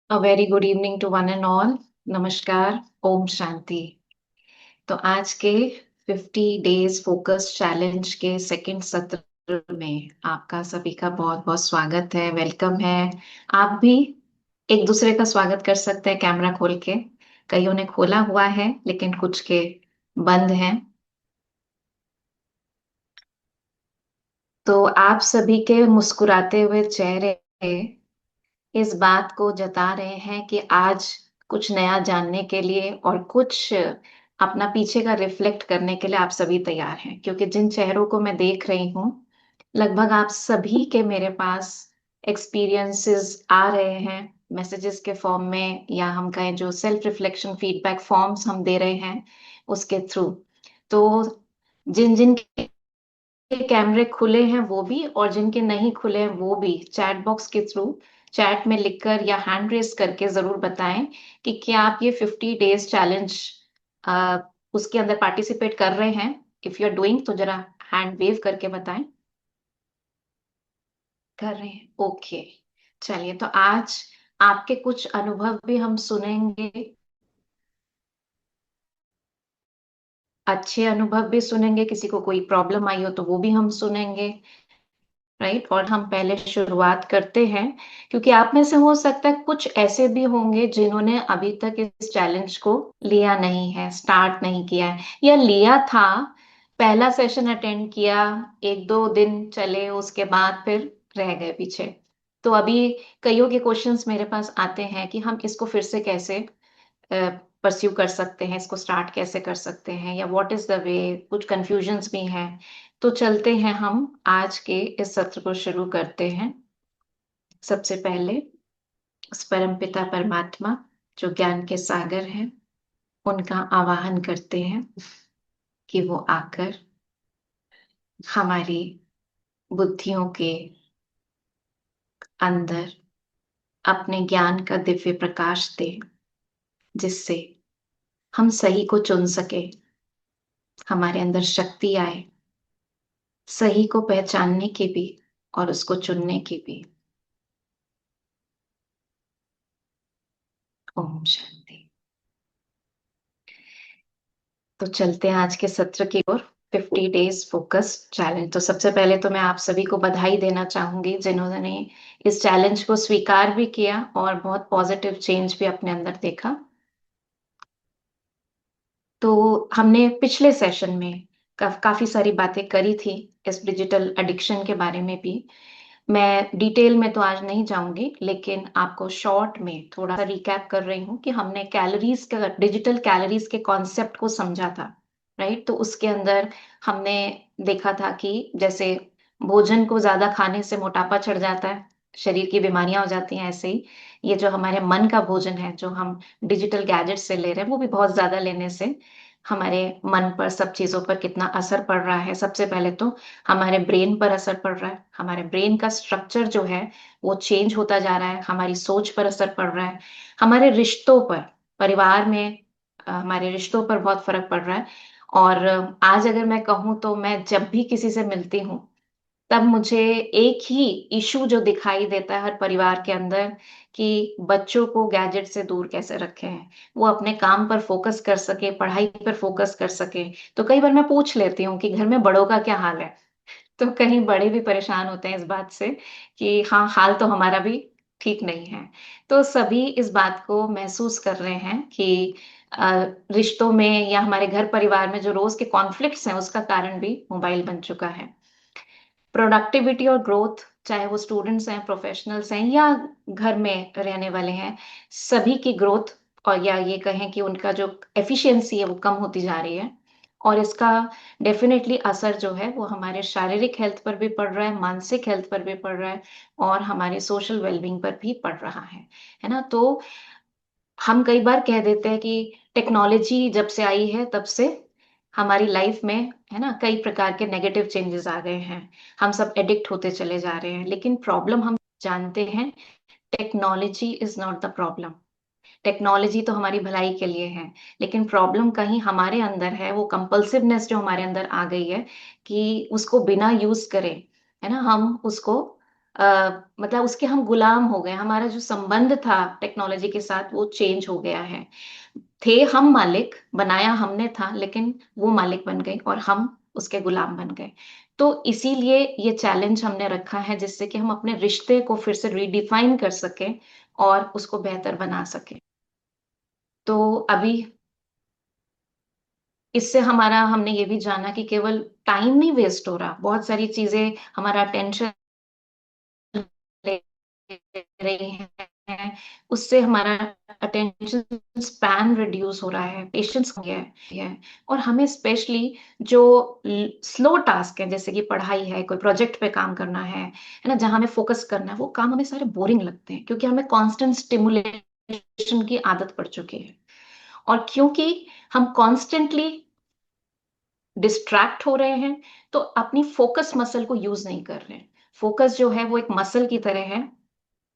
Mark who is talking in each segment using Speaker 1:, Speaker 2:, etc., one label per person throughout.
Speaker 1: A very good evening to one and all. नमस्कार, ओम शांति। तो आज के 50 डेज फोकस चैलेंज के सेकंड सत्र में आपका सभी का बहुत बहुत स्वागत है, वेलकम है। आप भी एक दूसरे का स्वागत कर सकते हैं कैमरा खोल के। कईयों ने खोला हुआ है लेकिन कुछ के बंद हैं। तो आप सभी के मुस्कुराते हुए चेहरे इस बात को जता रहे हैं कि आज कुछ नया जानने के लिए और कुछ अपना पीछे का रिफ्लेक्ट करने के लिए आप सभी तैयार हैं, क्योंकि जिन चेहरों को मैं देख रही हूँ लगभग आप सभी के मेरे पास एक्सपीरियंसेस आ रहे हैं मैसेजेस के फॉर्म में, या हम कहें जो सेल्फ रिफ्लेक्शन फीडबैक फॉर्म्स हम दे रहे हैं उसके थ्रू। तो जिन जिन के कैमरे खुले हैं वो भी, और जिनके नहीं खुले हैं वो भी चैट बॉक्स के थ्रू चैट में लिखकर या हैंड रेस करके जरूर बताएं कि क्या आप ये 50 डेज चैलेंज उसके अंदर पार्टिसिपेट कर रहे हैं। इफ यू आर डूइंग तो जरा हैंड वेव करके बताएं। कर रहे हैं, ओके। चलिए, तो आज आपके कुछ अनुभव भी हम सुनेंगे, अच्छे अनुभव भी सुनेंगे, किसी को कोई प्रॉब्लम आई हो तो वो भी हम सुनेंगे। राइट, और हम पहले शुरुआत करते हैं, क्योंकि आप में से हो सकता है कुछ ऐसे भी होंगे जिन्होंने अभी तक इस चैलेंज को लिया नहीं है, स्टार्ट नहीं किया है, या लिया था, पहला सेशन अटेंड किया, एक दो दिन चले, उसके बाद फिर रह गए पीछे। तो अभी कईयों के क्वेश्चंस मेरे पास आते हैं कि हम इसको फिर से कैसे परस्यू कर सकते हैं, इसको स्टार्ट कैसे कर सकते हैं, या व्हाट इज द वे, कुछ कंफ्यूजन्स भी हैं। तो चलते हैं, हम आज के इस सत्र को शुरू करते हैं। सबसे पहले उस परमपिता परमात्मा जो ज्ञान के सागर हैं उनका आवाहन करते हैं कि वो आकर हमारी बुद्धियों के अंदर अपने ज्ञान का दिव्य प्रकाश दे, जिससे हम सही को चुन सके, हमारे अंदर शक्ति आए सही को पहचानने की भी और उसको चुनने की भी। ओम शांति। तो चलते हैं आज के सत्र की ओर। 50 डेज फोकस चैलेंज। तो सबसे पहले तो मैं आप सभी को बधाई देना चाहूंगी जिन्होंने इस चैलेंज को स्वीकार भी किया और बहुत पॉजिटिव चेंज भी अपने अंदर देखा। तो हमने पिछले सेशन में काफी सारी बातें करी थी इस डिजिटल एडिक्शन के बारे में भी। मैं डिटेल में तो आज नहीं जाऊंगी, लेकिन आपको शॉर्ट में थोड़ा सा रिकैप कर रही हूँ कि हमने कैलोरीज का, डिजिटल कैलोरीज के कॉन्सेप्ट को समझा था। राइट, तो उसके अंदर हमने देखा था कि जैसे भोजन को ज्यादा खाने से मोटापा चढ़ जाता है, शरीर की बीमारियां हो जाती हैं, ऐसे ही ये जो हमारे मन का भोजन है जो हम डिजिटल गैजेट से ले रहे हैं वो भी बहुत ज्यादा लेने से हमारे मन पर, सब चीजों पर कितना असर पड़ रहा है। सबसे पहले तो हमारे ब्रेन पर असर पड़ रहा है, हमारे ब्रेन का स्ट्रक्चर जो है वो चेंज होता जा रहा है, हमारी सोच पर असर पड़ रहा है, हमारे रिश्तों पर, परिवार में हमारे रिश्तों पर बहुत फर्क पड़ रहा है। और आज अगर मैं कहूँ तो मैं जब भी किसी से मिलती हूँ तब मुझे एक ही इशू जो दिखाई देता है हर परिवार के अंदर, कि बच्चों को गैजेट से दूर कैसे रखें हैं, वो अपने काम पर फोकस कर सके, पढ़ाई पर फोकस कर सके। तो कई बार मैं पूछ लेती हूँ कि घर में बड़ों का क्या हाल है, तो कहीं बड़े भी परेशान होते हैं इस बात से कि हाँ, हाल तो हमारा भी ठीक नहीं है। तो सभी इस बात को महसूस कर रहे हैं कि रिश्तों में या हमारे घर परिवार में जो रोज के कॉन्फ्लिक्ट्स हैं उसका कारण भी मोबाइल बन चुका है। प्रोडक्टिविटी और ग्रोथ, चाहे वो स्टूडेंट्स हैं, प्रोफेशनल्स हैं, या घर में रहने वाले हैं, सभी की ग्रोथ, और या ये कहें कि उनका जो एफिशिएंसी है वो कम होती जा रही है। और इसका डेफिनेटली असर जो है वो हमारे शारीरिक हेल्थ पर भी पड़ रहा है, मानसिक हेल्थ पर भी पड़ रहा है, और हमारे सोशल वेलबींग पर भी पड़ रहा है ना। तो हम कई बार कह देते हैं कि टेक्नोलॉजी जब से आई है तब से हमारी लाइफ में, है ना, कई प्रकार के नेगेटिव चेंजेस आ गए हैं, हम सब एडिक्ट होते चले जा रहे हैं। लेकिन प्रॉब्लम हम जानते हैं, technology is not the problem. Technology तो हमारी भलाई के लिए है, लेकिन प्रॉब्लम कहीं हमारे अंदर है, वो कंपल्सिवनेस जो हमारे अंदर आ गई है कि उसको बिना यूज करे, है ना, हम उसको मतलब उसके हम गुलाम हो गए, हमारा जो संबंध था टेक्नोलॉजी के साथ वो चेंज हो गया है। थे हम मालिक, बनाया हमने था, लेकिन वो मालिक बन गई और हम उसके गुलाम बन गए। तो इसीलिए ये चैलेंज हमने रखा है, जिससे कि हम अपने रिश्ते को फिर से रीडिफाइन कर सकें और उसको बेहतर बना सकें। तो अभी इससे हमारा, हमने ये भी जाना कि केवल टाइम नहीं वेस्ट हो रहा, बहुत सारी चीजें हमारा अटेंशन ले रही हैं, उससे हमारा अटेंशन स्पैन रिड्यूस हो रहा है, पेशेंस हो गया है। और हमें स्पेशली जो स्लो टास्क है, जैसे कि पढ़ाई है, कोई प्रोजेक्ट पे काम करना है ना, जहां हमें फोकस करना है, वो काम हमें सारे बोरिंग लगते हैं, क्योंकि हमें कांस्टेंट स्टिमुलेशन की आदत पड़ चुकी है। और क्योंकि हम कॉन्स्टेंटली डिस्ट्रैक्ट हो रहे हैं, तो अपनी फोकस मसल को यूज नहीं कर रहे हैं। फोकस जो है वो एक मसल की तरह है,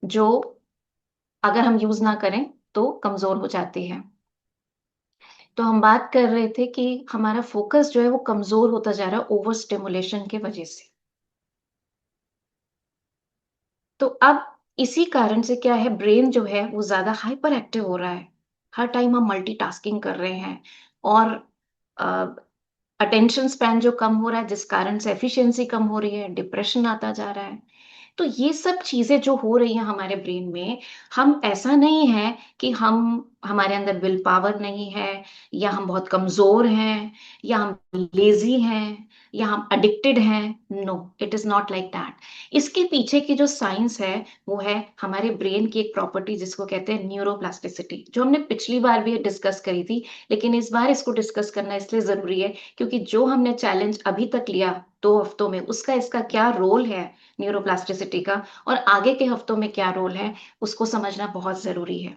Speaker 1: जो अगर हम यूज ना करें तो कमजोर हो जाती है। तो हम बात कर रहे थे कि हमारा फोकस जो है वो कमजोर होता जा रहा है ओवर स्टिमुलेशन की वजह से। तो अब इसी कारण से क्या है, ब्रेन जो है वो ज्यादा हाइपर एक्टिव हो रहा है। हर टाइम हम मल्टीटास्किंग कर रहे हैं, और अटेंशन स्पैन जो कम हो रहा है, जिस कारण से एफिशिएंसी कम हो रही है, डिप्रेशन आता जा रहा है। तो ये सब चीजें जो हो रही हैं हमारे ब्रेन में, हम, ऐसा नहीं है कि हम, हमारे अंदर विल पावर नहीं है, या हम बहुत कमजोर हैं, या हम लेजी हैं, या हम एडिक्टेड हैं। No, it is not like that. इसके पीछे की जो साइंस है, वो है हमारे ब्रेन की एक प्रॉपर्टी जिसको कहते हैं न्यूरोप्लास्टिसिटी, जो हमने पिछली बार भी डिस्कस करी थी। लेकिन इस बार इसको डिस्कस करना इसलिए जरूरी है, क्योंकि जो हमने चैलेंज अभी तक लिया 2 हफ्तों में, उसका इसका क्या रोल है न्यूरोप्लास्टिसिटी का, और आगे के हफ्तों में क्या रोल है, उसको समझना बहुत जरूरी है।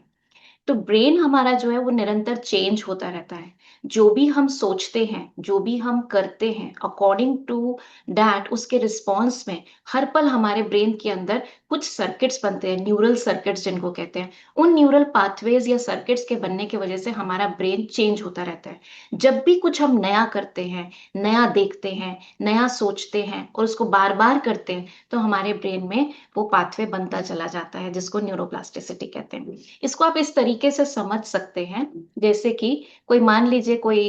Speaker 1: तो ब्रेन हमारा जो है वो निरंतर चेंज होता रहता है। जो भी हम सोचते हैं, जो भी हम करते हैं, अकॉर्डिंग टू दैट, उसके रिस्पॉन्स में हर पल हमारे ब्रेन के अंदर कुछ सर्किट्स बनते हैं, न्यूरल सर्किट्स जिनको कहते हैं। उन न्यूरल पाथवेज या सर्किट्स के बनने की वजह से हमारा ब्रेन चेंज होता रहता है। जब भी कुछ हम नया करते हैं, नया देखते हैं, नया सोचते हैं, और उसको बार बार करते हैं, तो हमारे ब्रेन में वो पाथवे बनता चला जाता है, जिसको न्यूरोप्लास्टिसिटी कहते हैं। इसको आप इस तरीके से समझ सकते हैं, जैसे कि कोई, मान लीजिए कोई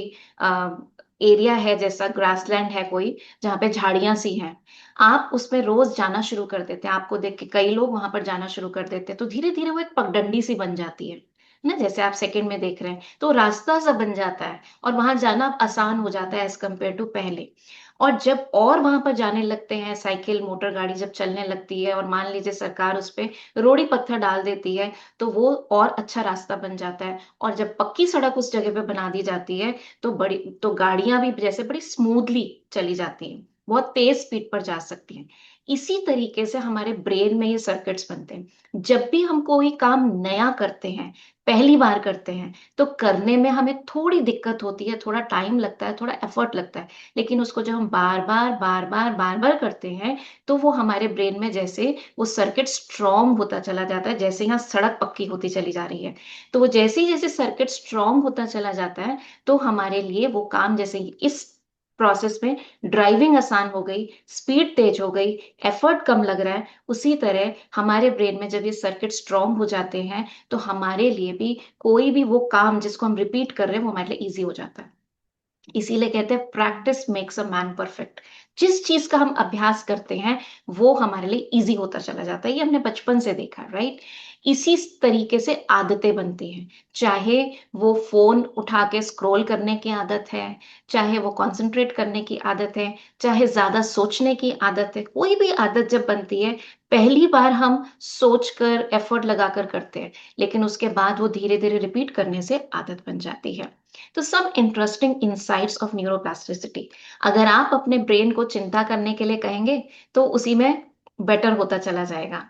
Speaker 1: एरिया है, जैसा ग्रासलैंड है कोई, जहाँ पे झाड़ियां सी हैं। आप उसमें रोज जाना शुरू कर देते हैं, आपको देख के कई लोग वहां पर जाना शुरू कर देते हैं, तो धीरे धीरे वो एक पगडंडी सी बन जाती है ना, जैसे आप सेकंड में देख रहे हैं, तो रास्ता सा बन जाता है, और वहां जाना आसान हो जाता है एज कम्पेयर टू पहले। और जब और वहां पर जाने लगते हैं, साइकिल मोटर गाड़ी जब चलने लगती है, और मान लीजिए सरकार उस पे रोड़ी पत्थर डाल देती है, तो वो और अच्छा रास्ता बन जाता है। और जब पक्की सड़क उस जगह पे बना दी जाती है, तो बड़ी, तो गाड़ियां भी जैसे बड़ी स्मूथली चली जाती हैं, बहुत तेज स्पीड पर जा सकती हैं। इसी तरीके से हमारे ब्रेन में ये सर्किट्स बनते हैं। जब भी हम कोई काम नया करते हैं, पहली बार करते हैं, तो करने में हमें थोड़ी दिक्कत होती है, थोड़ा टाइम लगता है, थोड़ा एफर्ट लगता है। लेकिन उसको जब हम बार बार करते हैं, तो वो हमारे ब्रेन में जैसे वो सर्किट स्ट्रॉन्ग होता चला जाता है, जैसे यहाँ सड़क पक्की होती चली जा रही है। तो वो जैसे ही जैसे सर्किट स्ट्रॉन्ग होता चला जाता है, तो हमारे लिए वो काम, जैसे इस प्रोसेस में ड्राइविंग आसान हो गई, स्पीड तेज हो गई, एफर्ट कम लग रहा है, उसी तरह हमारे ब्रेन में जब ये सर्किट स्ट्रॉन्ग हो जाते हैं, तो हमारे लिए भी कोई भी वो काम जिसको हम रिपीट कर रहे हैं, वो हमारे लिए इजी हो जाता है। इसीलिए कहते हैं practice makes a man perfect. जिस चीज का हम अभ्यास करते हैं, वो हमारे लिए इजी होता चला जाता है। ये हमने बचपन से देखा, राइट? इसी तरीके से आदतें बनती हैं। चाहे वो फोन उठा के स्क्रॉल करने की आदत है, चाहे वो कंसंट्रेट करने की आदत है, चाहे ज्यादा सोचने की आदत है, कोई भी आदत जब बनती है, पहली बार हम सोचकर एफर्ट लगाकर करते हैं, लेकिन उसके बाद वो धीरे धीरे रिपीट करने से आदत बन जाती है। तो सब इंटरेस्टिंग इंसाइट्स ऑफ न्यूरोप्लास्टिसिटी। अगर आप अपने ब्रेन को चिंता करने के लिए कहेंगे, तो उसी में बेटर होता चला जाएगा,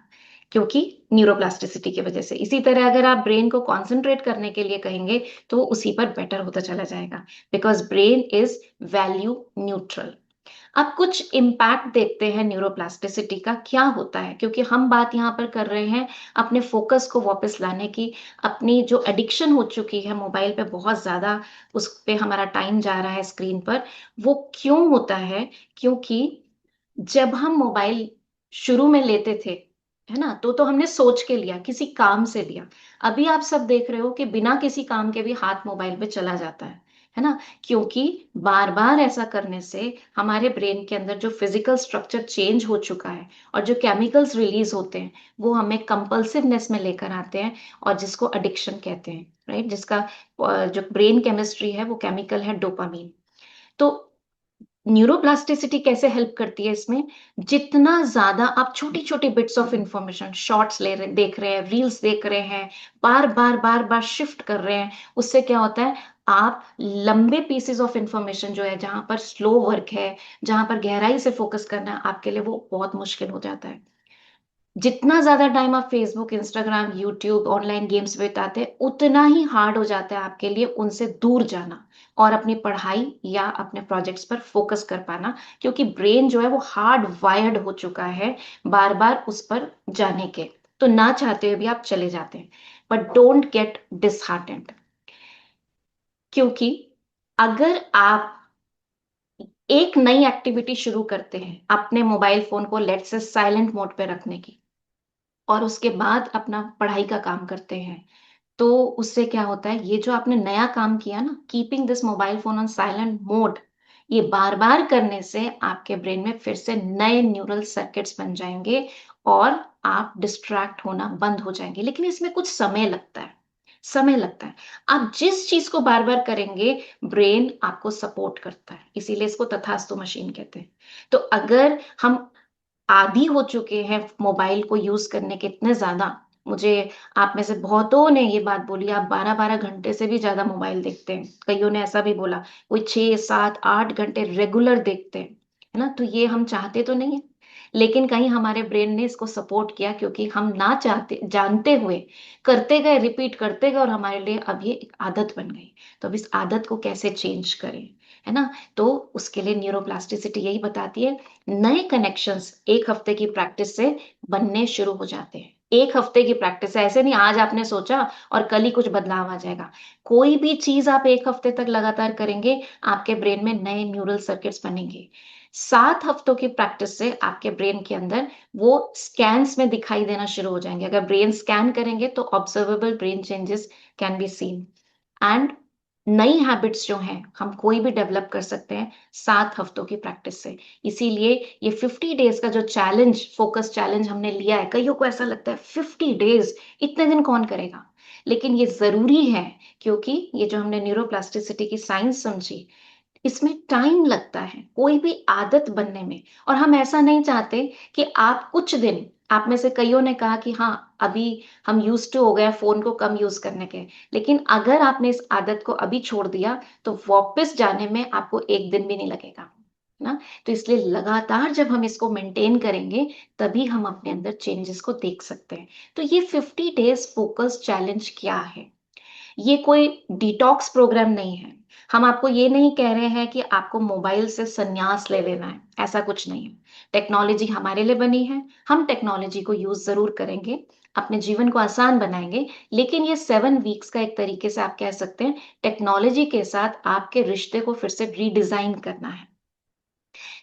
Speaker 1: क्योंकि न्यूरोप्लास्टिसिटी की वजह से। इसी तरह अगर आप ब्रेन को कंसंट्रेट करने के लिए कहेंगे, तो उसी पर बेटर होता चला जाएगा, because brain is value neutral. अब कुछ इम्पैक्ट देखते हैं न्यूरोप्लास्टिसिटी का क्या होता है, क्योंकि हम बात यहाँ पर कर रहे हैं अपने फोकस को वापस लाने की। अपनी जो एडिक्शन हो चुकी है मोबाइल पे, बहुत ज्यादा उस पे हमारा टाइम जा रहा है स्क्रीन पर, वो क्यों होता है? क्योंकि जब हम मोबाइल शुरू में लेते थे, है ना, तो हमने सोच के लिया, किसी काम से लिया। अभी आप सब देख रहे हो कि बिना किसी काम के भी हाथ मोबाइल पे चला जाता है ना, क्योंकि बार बार ऐसा करने से हमारे ब्रेन के अंदर जो फिजिकल स्ट्रक्चर चेंज हो चुका है और जो केमिकल्स रिलीज होते हैं वो हमें कंपल्सिवनेस में लेकर आते हैं, और जिसको एडिक्शन कहते हैं, राइट, जिसका जो ब्रेन केमिस्ट्री है वो केमिकल है डोपामीन। तो न्यूरोप्लास्टिसिटी कैसे हेल्प करती है इसमें? जितना ज्यादा आप छोटी छोटी बिट्स ऑफ इंफॉर्मेशन, शॉर्ट्स ले रहे देख रहे हैं, रील्स देख रहे हैं, बार बार शिफ्ट कर रहे हैं, उससे क्या होता है, आप लंबे पीसेस ऑफ इंफॉर्मेशन जो है, जहां पर स्लो वर्क है, जहां पर गहराई से फोकस करना है आपके लिए, वो बहुत मुश्किल हो जाता है। जितना ज्यादा टाइम आप Facebook, Instagram, YouTube, online games बिताते हैं, उतना ही हार्ड हो जाता है आपके लिए उनसे दूर जाना और अपनी पढ़ाई या अपने प्रोजेक्ट्स पर फोकस कर पाना, क्योंकि ब्रेन जो है वो हार्ड वायर्ड हो चुका है बार बार उस पर जाने के। तो ना चाहते हुए भी आप चले जाते हैं, बट डोंट गेट डिसहार्टेंड, क्योंकि अगर आप एक नई एक्टिविटी शुरू करते हैं अपने मोबाइल फोन को लेट्स से साइलेंट मोड पे रखने की, और उसके बाद अपना पढ़ाई का काम करते हैं, तो उससे क्या होता है, ये जो आपने नया काम किया ना, keeping this mobile phone on silent mode, ये बार बार करने से आपके ब्रेन में फिर से नए न्यूरल सर्किट्स बन जाएंगे और आप डिस्ट्रैक्ट होना बंद हो जाएंगे। लेकिन इसमें कुछ समय लगता है, समय लगता है। आप जिस चीज को बार बार करेंगे, ब्रेन आपको सपोर्ट करता है, इसीलिए इसको तथास्तु मशीन कहते हैं। तो अगर हम आदी हो चुके हैं मोबाइल को यूज करने के इतने ज्यादा, मुझे आप में से बहुतों ने ये बात बोली, आप 12-12 घंटे से भी ज्यादा मोबाइल देखते हैं, कईयों ने ऐसा भी बोला, कोई 6-7-8 घंटे रेगुलर देखते हैं, है ना, तो ये हम चाहते तो नहीं है, लेकिन कहीं हमारे ब्रेन ने इसको सपोर्ट किया, क्योंकि हम ना चाहते जानते हुए करते गए, रिपीट करते गए, और हमारे लिए अब ये एक आदत बन गई। तो अब इस आदत को कैसे चेंज करें, है ना, तो उसके लिए न्यूरोप्लास्टिसिटी यही बताती है, नए कनेक्शंस 1 हफ्ते की प्रैक्टिस से बनने शुरू हो जाते हैं। 1 हफ्ते की प्रैक्टिस है, ऐसे नहीं आज आपने सोचा और कल ही कुछ बदलाव आ जाएगा। कोई भी चीज आप 1 हफ्ते तक लगातार करेंगे, आपके ब्रेन में नए न्यूरल सर्किट्स बनेंगे। 7 हफ्तों की प्रैक्टिस से आपके ब्रेन के अंदर वो स्कैन्स में दिखाई देना शुरू हो जाएंगे। अगर ब्रेन स्कैन करेंगे तो observable brain changes can be seen. And नई हैबिट्स जो हैं हम कोई भी डेवलप कर सकते हैं 7 हफ्तों की प्रैक्टिस से। इसीलिए ये 50 डेज का जो चैलेंज, फोकस चैलेंज हमने लिया है, कईयों को ऐसा लगता है 50 डेज, इतने दिन कौन करेगा, लेकिन ये जरूरी है, क्योंकि ये जो हमने न्यूरोप्लास्टिसिटी की साइंस समझी, इसमें टाइम लगता है कोई भी आदत बनने में। और हम ऐसा नहीं चाहते कि आप कुछ दिन, आप में से कईयों ने कहा कि हाँ अभी हम यूज टू हो गए फोन को कम यूज करने के, लेकिन अगर आपने इस आदत को अभी छोड़ दिया तो वापस जाने में आपको एक दिन भी नहीं लगेगा ना। तो इसलिए लगातार जब हम इसको मेंटेन करेंगे, तभी हम अपने अंदर चेंजेस को देख सकते हैं। तो ये 50 डेज फोकस चैलेंज क्या है? ये कोई डिटॉक्स प्रोग्राम नहीं है। हम आपको ये नहीं कह रहे हैं कि आपको मोबाइल से संन्यास ले लेना है, ऐसा कुछ नहीं है। टेक्नोलॉजी हमारे लिए बनी है, हम टेक्नोलॉजी को यूज जरूर करेंगे, अपने जीवन को आसान बनाएंगे, लेकिन ये 7 वीक्स का एक तरीके से आप कह सकते हैं टेक्नोलॉजी के साथ आपके रिश्ते को फिर से रीडिजाइन करना है।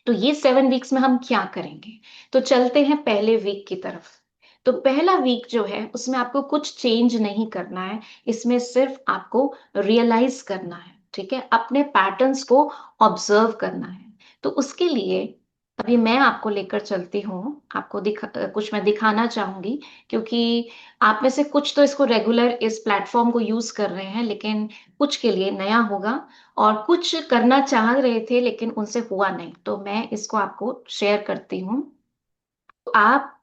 Speaker 1: तो ये 7 वीक्स में हम क्या करेंगे? तो चलते हैं पहले वीक की तरफ। तो पहला वीक जो है उसमें आपको कुछ चेंज नहीं करना है, इसमें सिर्फ आपको रियलाइज करना है, ठीक है, अपने पैटर्न्स को ऑब्जर्व करना है। तो उसके लिए अभी मैं आपको लेकर चलती हूँ, आपको कुछ मैं दिखाना चाहूंगी, क्योंकि आप में से कुछ तो इसको रेगुलर इस प्लेटफॉर्म को यूज कर रहे हैं, लेकिन कुछ के लिए नया होगा, और कुछ करना चाह रहे थे लेकिन उनसे हुआ नहीं, तो मैं इसको आपको शेयर करती हूँ। तो आप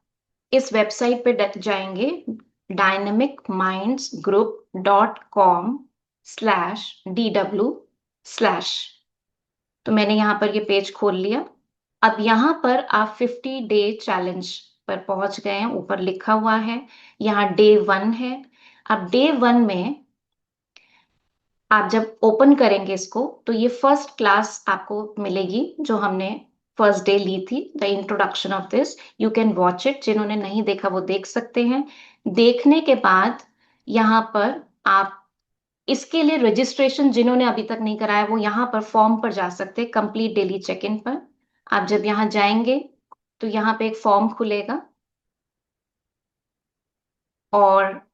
Speaker 1: इस वेबसाइट पे जाएंगे, dynamicmindsgroup.com/dw/। तो मैंने यहाँ पर ये पेज खोल लिया। अब यहाँ पर आप 50 डे चैलेंज पर पहुंच गए हैं, ऊपर लिखा हुआ है, यहाँ डे 1 है। अब डे 1 में आप जब ओपन करेंगे इसको, तो ये फर्स्ट क्लास आपको मिलेगी जो हमने फर्स्ट डे ली थी, the introduction of this. You can watch it, जिन्होंने नहीं देखा वो देख सकते हैं। देखने के बाद यहाँ पर आप इसके लिए रजिस्ट्रेशन जिन्होंने अभी तक नहीं कराया वो यहाँ पर फॉर्म पर जा सकते हैं, कंप्लीट डेली चेक इन पर। आप जब यहाँ जाएंगे तो यहाँ पे एक फॉर्म खुलेगा और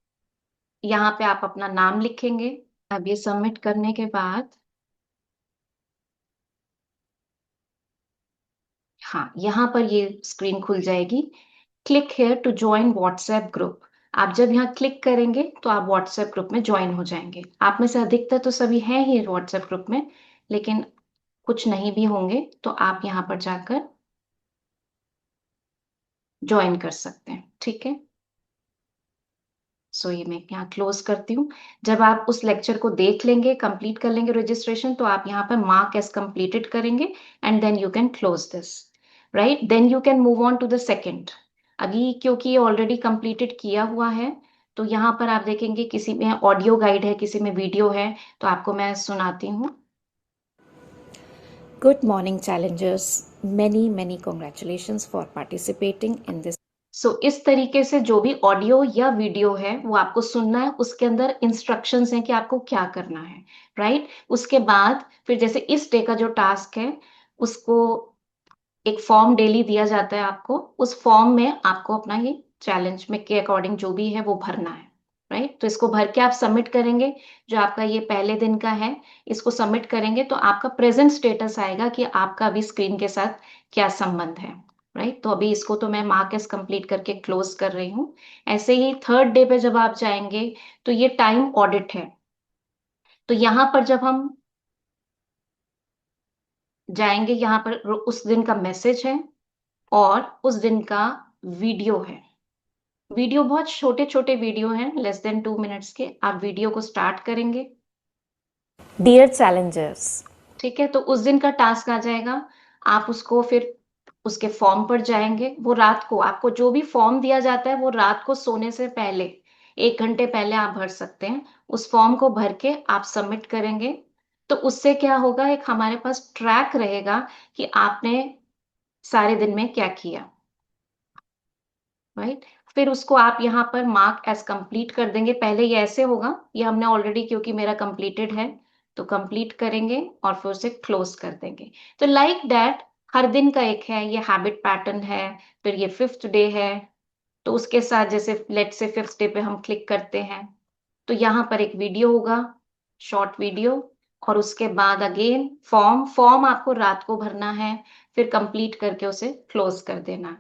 Speaker 1: यहाँ पे आप अपना नाम लिखेंगे। अब ये सबमिट करने के बाद हाँ, यहाँ पर ये स्क्रीन खुल जाएगी। Click here to join WhatsApp group. आप जब यहाँ क्लिक करेंगे तो आप व्हाट्सएप ग्रुप में ज्वाइन हो जाएंगे। आप में से अधिकतर तो सभी हैं ही व्हाट्सएप ग्रुप में, लेकिन कुछ नहीं भी होंगे तो आप यहाँ पर जाकर ज्वाइन कर सकते हैं। ठीक है, सो ये मैं यहाँ क्लोज करती हूँ। जब आप उस लेक्चर को देख लेंगे, कंप्लीट कर लेंगे रजिस्ट्रेशन, तो आप यहाँ पर मार्क एज कंप्लीटेड करेंगे and then you can close this, right. Then you can move on to the second. अभी क्योंकि ये ऑलरेडी कंप्लीटेड किया हुआ है, तो यहाँ पर आप देखेंगे किसी में ऑडियो गाइड है, किसी में वीडियो है, तो आपको मैं सुनाती हूँ।
Speaker 2: Good morning, challengers. Many congratulations for participating in this.
Speaker 1: इस तरीके से जो भी ऑडियो या वीडियो है वो आपको सुनना है, उसके अंदर इंस्ट्रक्शंस हैं कि आपको क्या करना है, राइट। उसके बाद फिर जैसे इस डे का जो टास्क है, उसको एक फॉर्म डेली दिया जाता है आपको, उस फॉर्म में आपको अपना ये चैलेंज में के अकॉर्डिंग जो भी है वो भरना है, राइट। तो इसको भर के आप सबमिट करेंगे। जो आपका ये पहले दिन का है, इसको सबमिट करेंगे तो आपका प्रेजेंट स्टेटस आएगा कि आपका अभी स्क्रीन के साथ क्या संबंध है, राइट। तो अभी इसको तो मैं मार्क एस कंप्लीट करके क्लोज कर रही हूँ। ऐसे ही थर्ड डे पे जब आप जाएंगे तो ये टाइम ऑडिट है। तो यहाँ पर जब हम जाएंगे, यहाँ पर उस दिन का मैसेज है और उस दिन का वीडियो है। वीडियो बहुत छोटे छोटे वीडियो हैं, लेस देन 2 मिनट्स के। आप वीडियो को स्टार्ट करेंगे।
Speaker 2: Dear challengers,
Speaker 1: ठीक है, तो उस दिन का टास्क आ जाएगा। आप उसको फिर उसके फॉर्म पर जाएंगे। वो रात को आपको जो भी फॉर्म दिया जाता है वो रात को सोने से पहले 1 घंटे पहले आप भर सकते हैं। उस फॉर्म को भर के आप सबमिट करेंगे। तो उससे क्या होगा, एक हमारे पास ट्रैक रहेगा कि आपने सारे दिन में क्या किया, राइट। फिर उसको आप यहाँ पर मार्क एज कंप्लीट कर देंगे। पहले ये ऐसे होगा, ये हमने ऑलरेडी क्योंकि मेरा कंप्लीटेड है तो कंप्लीट करेंगे और फिर उसे क्लोज कर देंगे। तो लाइक दैट हर दिन का एक है, ये हैबिट पैटर्न है। फिर ये फिफ्थ डे है, तो उसके साथ जैसे लेट से फिफ्थ डे पे हम क्लिक करते हैं तो यहाँ पर एक वीडियो होगा, शॉर्ट वीडियो। और उसके बाद अगेन फॉर्म आपको रात को भरना है, फिर कंप्लीट करके उसे क्लोज कर देना है।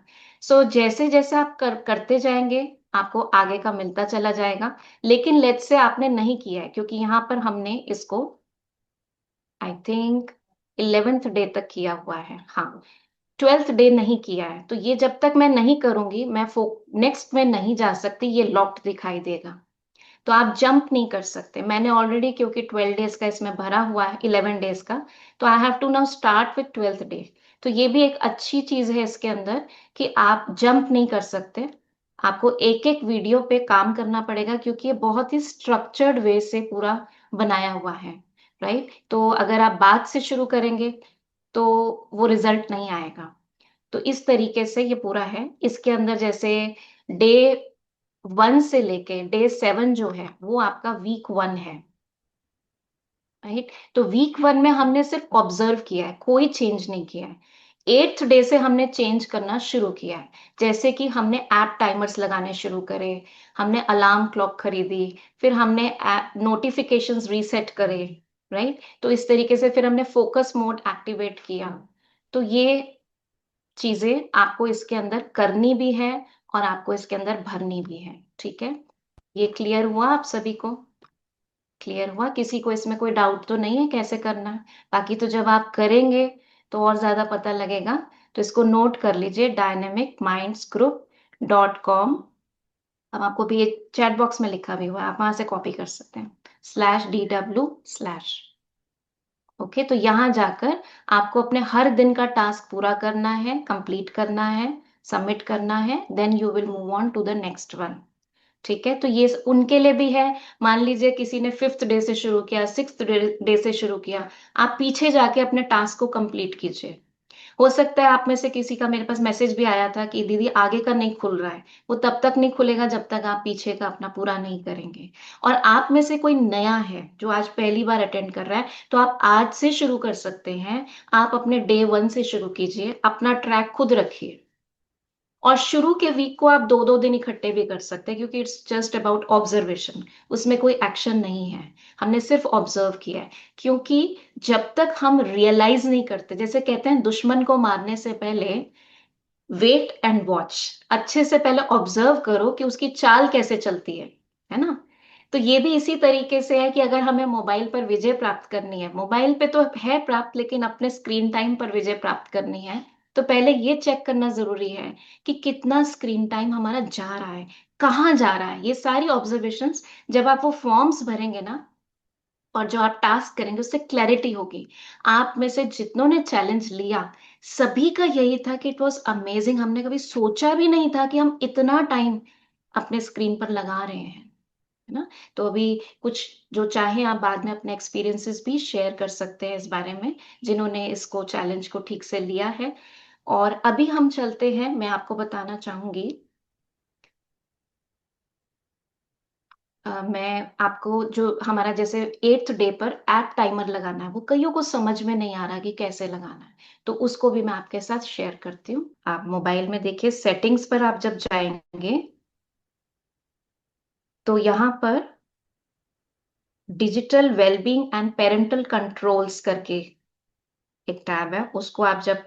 Speaker 1: जैसे जैसे आप करते जाएंगे आपको आगे का मिलता चला जाएगा। लेकिन लेट्स से आपने नहीं किया है, क्योंकि यहाँ पर हमने इसको आई थिंक 11th डे तक किया हुआ है, हाँ। 12th डे नहीं किया है, तो ये जब तक मैं नहीं करूंगी मैं नेक्स्ट में नहीं जा सकती, ये लॉक्ड दिखाई देगा। तो आप जंप नहीं कर सकते। मैंने ऑलरेडी क्योंकि 12 डेज का इसमें भरा हुआ है, 11 डेज का, तो I have to now start with 12th day. तो ये भी एक अच्छी चीज है इसके अंदर कि आप जंप नहीं कर सकते। आपको एक एक वीडियो पे काम करना पड़ेगा, क्योंकि ये बहुत ही स्ट्रक्चर्ड वे से पूरा बनाया हुआ है, राइट। तो अगर आप बाद से शुरू करेंगे तो वो रिजल्ट नहीं आएगा। तो इस तरीके से ये पूरा है। इसके अंदर जैसे डे 1 से लेके डे 7 जो है वो आपका वीक 1 है, राइट। तो वीक 1 में हमने सिर्फ ऑब्जर्व किया है, कोई चेंज नहीं किया है। 8th डे से हमने चेंज करना शुरू किया है। जैसे कि हमने ऐप टाइमर्स लगाने शुरू करे, हमने अलार्म क्लॉक खरीदी, फिर हमने नोटिफिकेशंस रीसेट करे, राइट। तो इस तरीके से फिर हमने फोकस मोड एक्टिवेट किया। तो ये चीजें आपको इसके अंदर करनी भी है और आपको इसके अंदर भरनी भी है, ठीक है। ये क्लियर हुआ आप सभी को? क्लियर हुआ? किसी को इसमें कोई डाउट तो नहीं है कैसे करना है? बाकी तो जब आप करेंगे तो और ज्यादा पता लगेगा। तो इसको नोट कर लीजिए, dynamicmindsgroup.com। अब आपको भी ये चैट बॉक्स में लिखा भी हुआ है, आप वहां से कॉपी कर सकते हैं, /DW/। ओके, तो यहाँ जाकर आपको अपने हर दिन का टास्क पूरा करना है, कंप्लीट करना है, सबमिट करना है, then you will move on to the next one. ठीक है, तो ये उनके लिए भी है। मान लीजिए किसी ने 5th डे से शुरू किया, 6th डे से शुरू किया, आप पीछे जाके अपने टास्क को कंप्लीट कीजिए। हो सकता है आप में से किसी का मेरे पास मैसेज भी आया था कि दीदी आगे का नहीं खुल रहा है। वो तब तक नहीं खुलेगा जब तक आप पीछे का अपना पूरा नहीं करेंगे। और आप में से कोई नया है जो आज पहली बार अटेंड कर रहा है, तो आप आज से शुरू कर सकते हैं। आप अपने डे 1 से शुरू कीजिए, अपना ट्रैक खुद रखिए, और शुरू के वीक को आप 2-2 दिन इकट्ठे भी कर सकते हैं, क्योंकि इट्स जस्ट अबाउट ऑब्जर्वेशन। उसमें कोई एक्शन नहीं है, हमने सिर्फ ऑब्जर्व किया है। क्योंकि जब तक हम रियलाइज नहीं करते, जैसे कहते हैं दुश्मन को मारने से पहले वेट एंड वॉच, अच्छे से पहले ऑब्जर्व करो कि उसकी चाल कैसे चलती है ना। तो ये भी इसी तरीके से है कि अगर हमें मोबाइल पर विजय प्राप्त करनी है, मोबाइल पे तो है प्राप्त, लेकिन अपने स्क्रीन टाइम पर विजय प्राप्त करनी है, तो पहले ये चेक करना जरूरी है कि कितना स्क्रीन टाइम हमारा जा रहा है, कहाँ जा रहा है। ये सारी ऑब्जर्वेशंस, जब आप वो फॉर्म्स भरेंगे ना और जो आप टास्क करेंगे, उससे क्लैरिटी होगी। आप में से जितनों ने चैलेंज लिया, सभी का यही था कि इट वॉज अमेजिंग, हमने कभी सोचा भी नहीं था कि हम इतना टाइम अपने स्क्रीन पर लगा रहे हैं, है ना। तो अभी कुछ जो चाहे आप बाद में अपने एक्सपीरियंसेस भी शेयर कर सकते हैं इस बारे में, जिन्होंने इसको चैलेंज को ठीक से लिया है। और अभी हम चलते हैं, मैं आपको बताना चाहूंगी, मैं आपको जो हमारा जैसे 8th डे पर ऐप टाइमर लगाना है, वो कईयों को समझ में नहीं आ रहा कि कैसे लगाना है, तो उसको भी मैं आपके साथ शेयर करती हूँ। आप मोबाइल में देखिए, सेटिंग्स पर आप जब जाएंगे तो यहाँ पर digital wellbeing and parental controls करके एक टैब है, उसको आप जब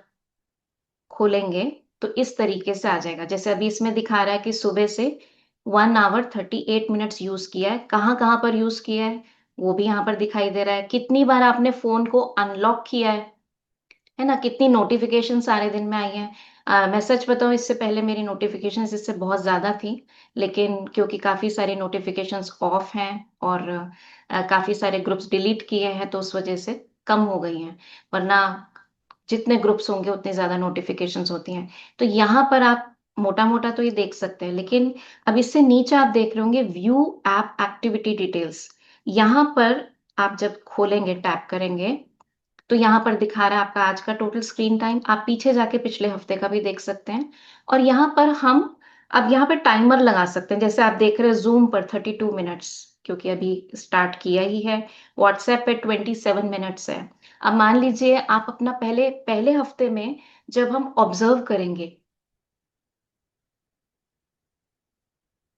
Speaker 1: खोलेंगे तो इस तरीके से आ जाएगा। जैसे अभी इसमें दिखा रहा है कि सुबह से 1 आवर 38 मिनट्स यूज किया है, कहाँ कहाँ पर यूज किया है वो भी यहाँ पर दिखाई दे रहा है, कितनी बार आपने फोन को अनलॉक किया है ना, कितनी नोटिफिकेशन सारे दिन में आई हैं। मैं सच बताऊं, इससे पहले मेरी नोटिफिकेशन इससे बहुत ज्यादा थी, लेकिन क्योंकि काफी सारी नोटिफिकेशंस ऑफ हैं और काफी सारे ग्रुप्स डिलीट किए हैं, तो उस वजह से कम हो गई हैं। वरना जितने ग्रुप्स होंगे उतनी ज्यादा नोटिफिकेशंस होती हैं। तो यहाँ पर आप मोटा मोटा तो ये देख सकते हैं, लेकिन अब इससे नीचे आप देख रहे होंगे व्यू ऐप एक्टिविटी डिटेल्स। यहाँ पर आप जब खोलेंगे, टैप करेंगे, तो यहाँ पर दिखा रहा है आपका आज का टोटल स्क्रीन टाइम। आप पीछे जाके पिछले हफ्ते का भी देख सकते हैं। और यहाँ पर हम अब यहाँ पे टाइमर लगा सकते हैं, जैसे आप देख रहे हैं जूम पर 32 मिनट्स, क्योंकि अभी स्टार्ट किया ही है। व्हाट्सएप पे 27 मिनट्स है। अब मान लीजिए आप अपना पहले पहले हफ्ते में जब हम ऑब्जर्व करेंगे,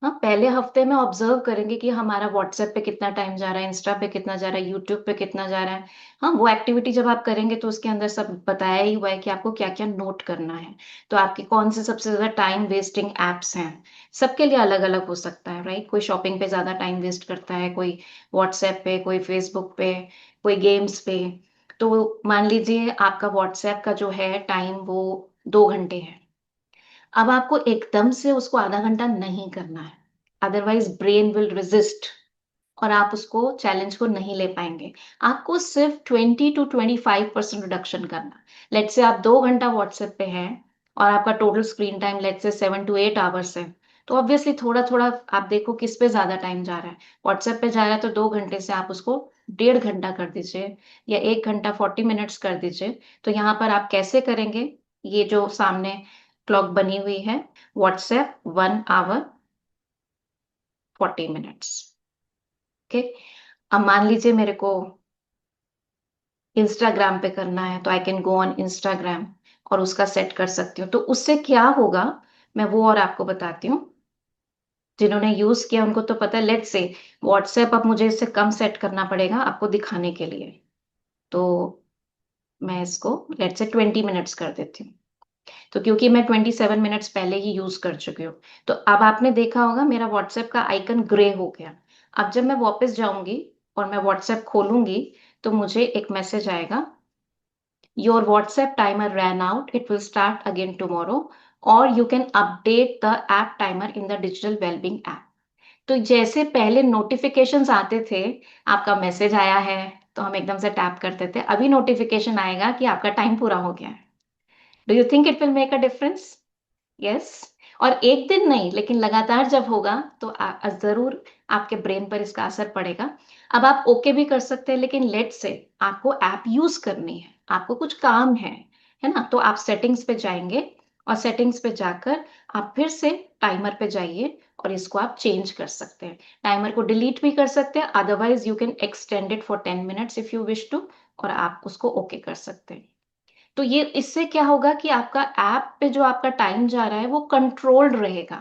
Speaker 1: हाँ पहले हफ्ते में ऑब्जर्व करेंगे कि हमारा व्हाट्सएप पे कितना टाइम जा रहा है, इंस्टा पे कितना जा रहा है, यूट्यूब पे कितना जा रहा है। हाँ वो एक्टिविटी जब आप करेंगे तो उसके अंदर सब बताया ही हुआ है कि आपको क्या क्या नोट करना है। तो आपके कौन से सबसे ज्यादा टाइम वेस्टिंग एप्स हैं, सबके लिए अलग अलग हो सकता है, राइट। कोई शॉपिंग पे ज्यादा टाइम वेस्ट करता है, कोई व्हाट्सएप पे, कोई फेसबुक पे, कोई गेम्स पे। तो मान लीजिए आपका व्हाट्सएप का जो है टाइम वो 2 घंटे है। अब आपको एकदम से उसको आधा घंटा नहीं करना है, अदरवाइज ब्रेन विल रेजिस्ट और आप उसको चैलेंज को नहीं ले पाएंगे। आपको सिर्फ 20 to 25% रिडक्शन करना। लेट से आप 2 घंटा व्हाट्सएप पे हैं और आपका टोटल स्क्रीन टाइम लेट से 7 to 8 आवर्स है, तो ऑब्वियसली थोड़ा थोड़ा आप देखो किस पे ज्यादा टाइम जा रहा है। व्हाट्सएप पे जा रहा है तो 2 घंटे से आप उसको 1.5 घंटा कर दीजिए, या 1 घंटा 40 मिनट्स कर दीजिए। तो यहाँ पर आप कैसे करेंगे, ये जो सामने क्लॉक बनी हुई है, व्हाट्सएप 1 आवर 40 मिनट्स। ओके। अब मान लीजिए मेरे को इंस्टाग्राम पे करना है, तो I can go on Instagram और उसका सेट कर सकती हूँ। तो उससे क्या होगा, मैं वो और आपको बताती हूँ। जिन्होंने यूज किया उनको तो पता है। लेट से व्हाट्सएप अब मुझे इससे कम सेट करना पड़ेगा आपको दिखाने के लिए, तो मैं इसको लेट से 20 मिनट्स कर देती हूँ। तो क्योंकि मैं 27 मिनट्स पहले ही यूज कर चुकी हूँ, तो अब आपने देखा होगा मेरा व्हाट्सएप का आइकन ग्रे हो गया। अब जब मैं वापस जाऊंगी और मैं व्हाट्सएप खोलूंगी, तो मुझे एक मैसेज आएगा, your WhatsApp timer ran out, it will start again tomorrow, और you can update the app timer in the digital wellbeing app. तो जैसे पहले नोटिफिकेशंस आते थे, आपका मैसेज आया है तो हम एकदम से टैप करते थे, अभी नोटिफिकेशन आएगा कि आपका टाइम पूरा हो गया है। Do you think it will make a difference? Yes. और एक दिन नहीं, लेकिन लगातार जब होगा तो जरूर आपके ब्रेन पर इसका असर पड़ेगा। अब आप ओके भी कर सकते हैं, लेकिन लेट से आपको ऐप यूज करनी है, आपको कुछ काम है ना, तो आप सेटिंग्स पे जाएंगे और सेटिंग्स पे जाकर आप फिर से टाइमर पे जाइए और इसको आप चेंज कर सकते हैं। टाइमर को डिलीट भी कर सकते हैं, otherwise you can extend it for 10 minutes if you wish to, और आप उसको ओके कर सकते हैं। तो ये इससे क्या होगा कि आपका ऐप पे जो आपका टाइम जा रहा है वो कंट्रोल्ड रहेगा,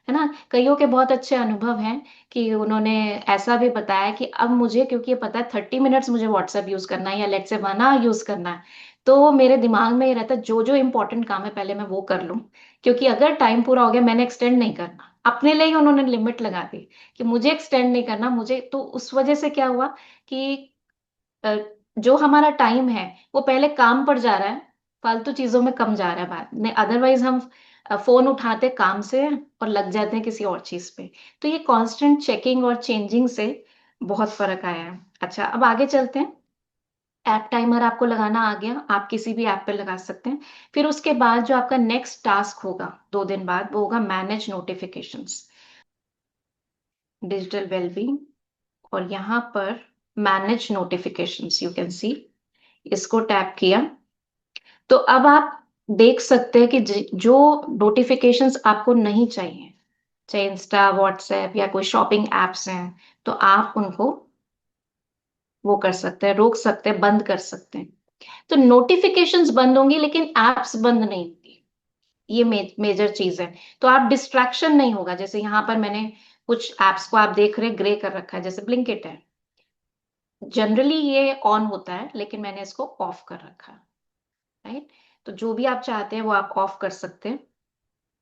Speaker 1: है ना। कईयों के बहुत अच्छे अनुभव हैं कि उन्होंने ऐसा भी बताया कि अब मुझे, क्योंकि ये पता है 30 मिनट्स मुझे व्हाट्सएप यूज करना है या लेट से 1 आवर यूज करना है, तो मेरे दिमाग में ये रहता है जो जो इंपॉर्टेंट काम है पहले मैं वो कर लूं, क्योंकि अगर टाइम पूरा हो गया मैंने एक्सटेंड नहीं करना। अपने लिए ही उन्होंने लिमिट लगा दी कि मुझे एक्सटेंड नहीं करना मुझे। तो उस वजह से क्या हुआ कि अ, जो हमारा टाइम है वो पहले काम पर जा रहा है, फालतू चीजों में कम जा रहा है बाद में। अदरवाइज हम फोन उठाते काम से और लग जाते हैं किसी और चीज पे। तो ये कांस्टेंट चेकिंग और चेंजिंग से बहुत फर्क आया है। अच्छा, अब आगे चलते हैं। ऐप टाइमर आपको लगाना आ गया, आप किसी भी ऐप पे लगा सकते हैं। फिर उसके बाद जो आपका नेक्स्ट टास्क होगा 2 दिन बाद, वो होगा मैनेज नोटिफिकेशंस, डिजिटल वेलबींग। और यहाँ पर manage notifications you can see, इसको टैप किया तो अब आप देख सकते हैं कि जो नोटिफिकेशंस आपको नहीं चाहिए, चाहे इंस्टा व्हाट्सएप या कोई शॉपिंग एप्स हैं, तो आप उनको वो कर सकते हैं, रोक सकते हैं, बंद कर सकते हैं। तो नोटिफिकेशंस बंद होंगी लेकिन एप्स बंद नहीं होंगी। ये मेजर चीज है। तो आप डिस्ट्रैक्शन नहीं होगा। जैसे यहाँ पर मैंने कुछ एप्स को आप देख रहे ग्रे कर रखा है, जैसे ब्लिंकिट है, जनरली ये ऑन होता है लेकिन मैंने इसको ऑफ कर रखा है, राइट। तो जो भी आप चाहते हैं वो आप ऑफ कर सकते हैं।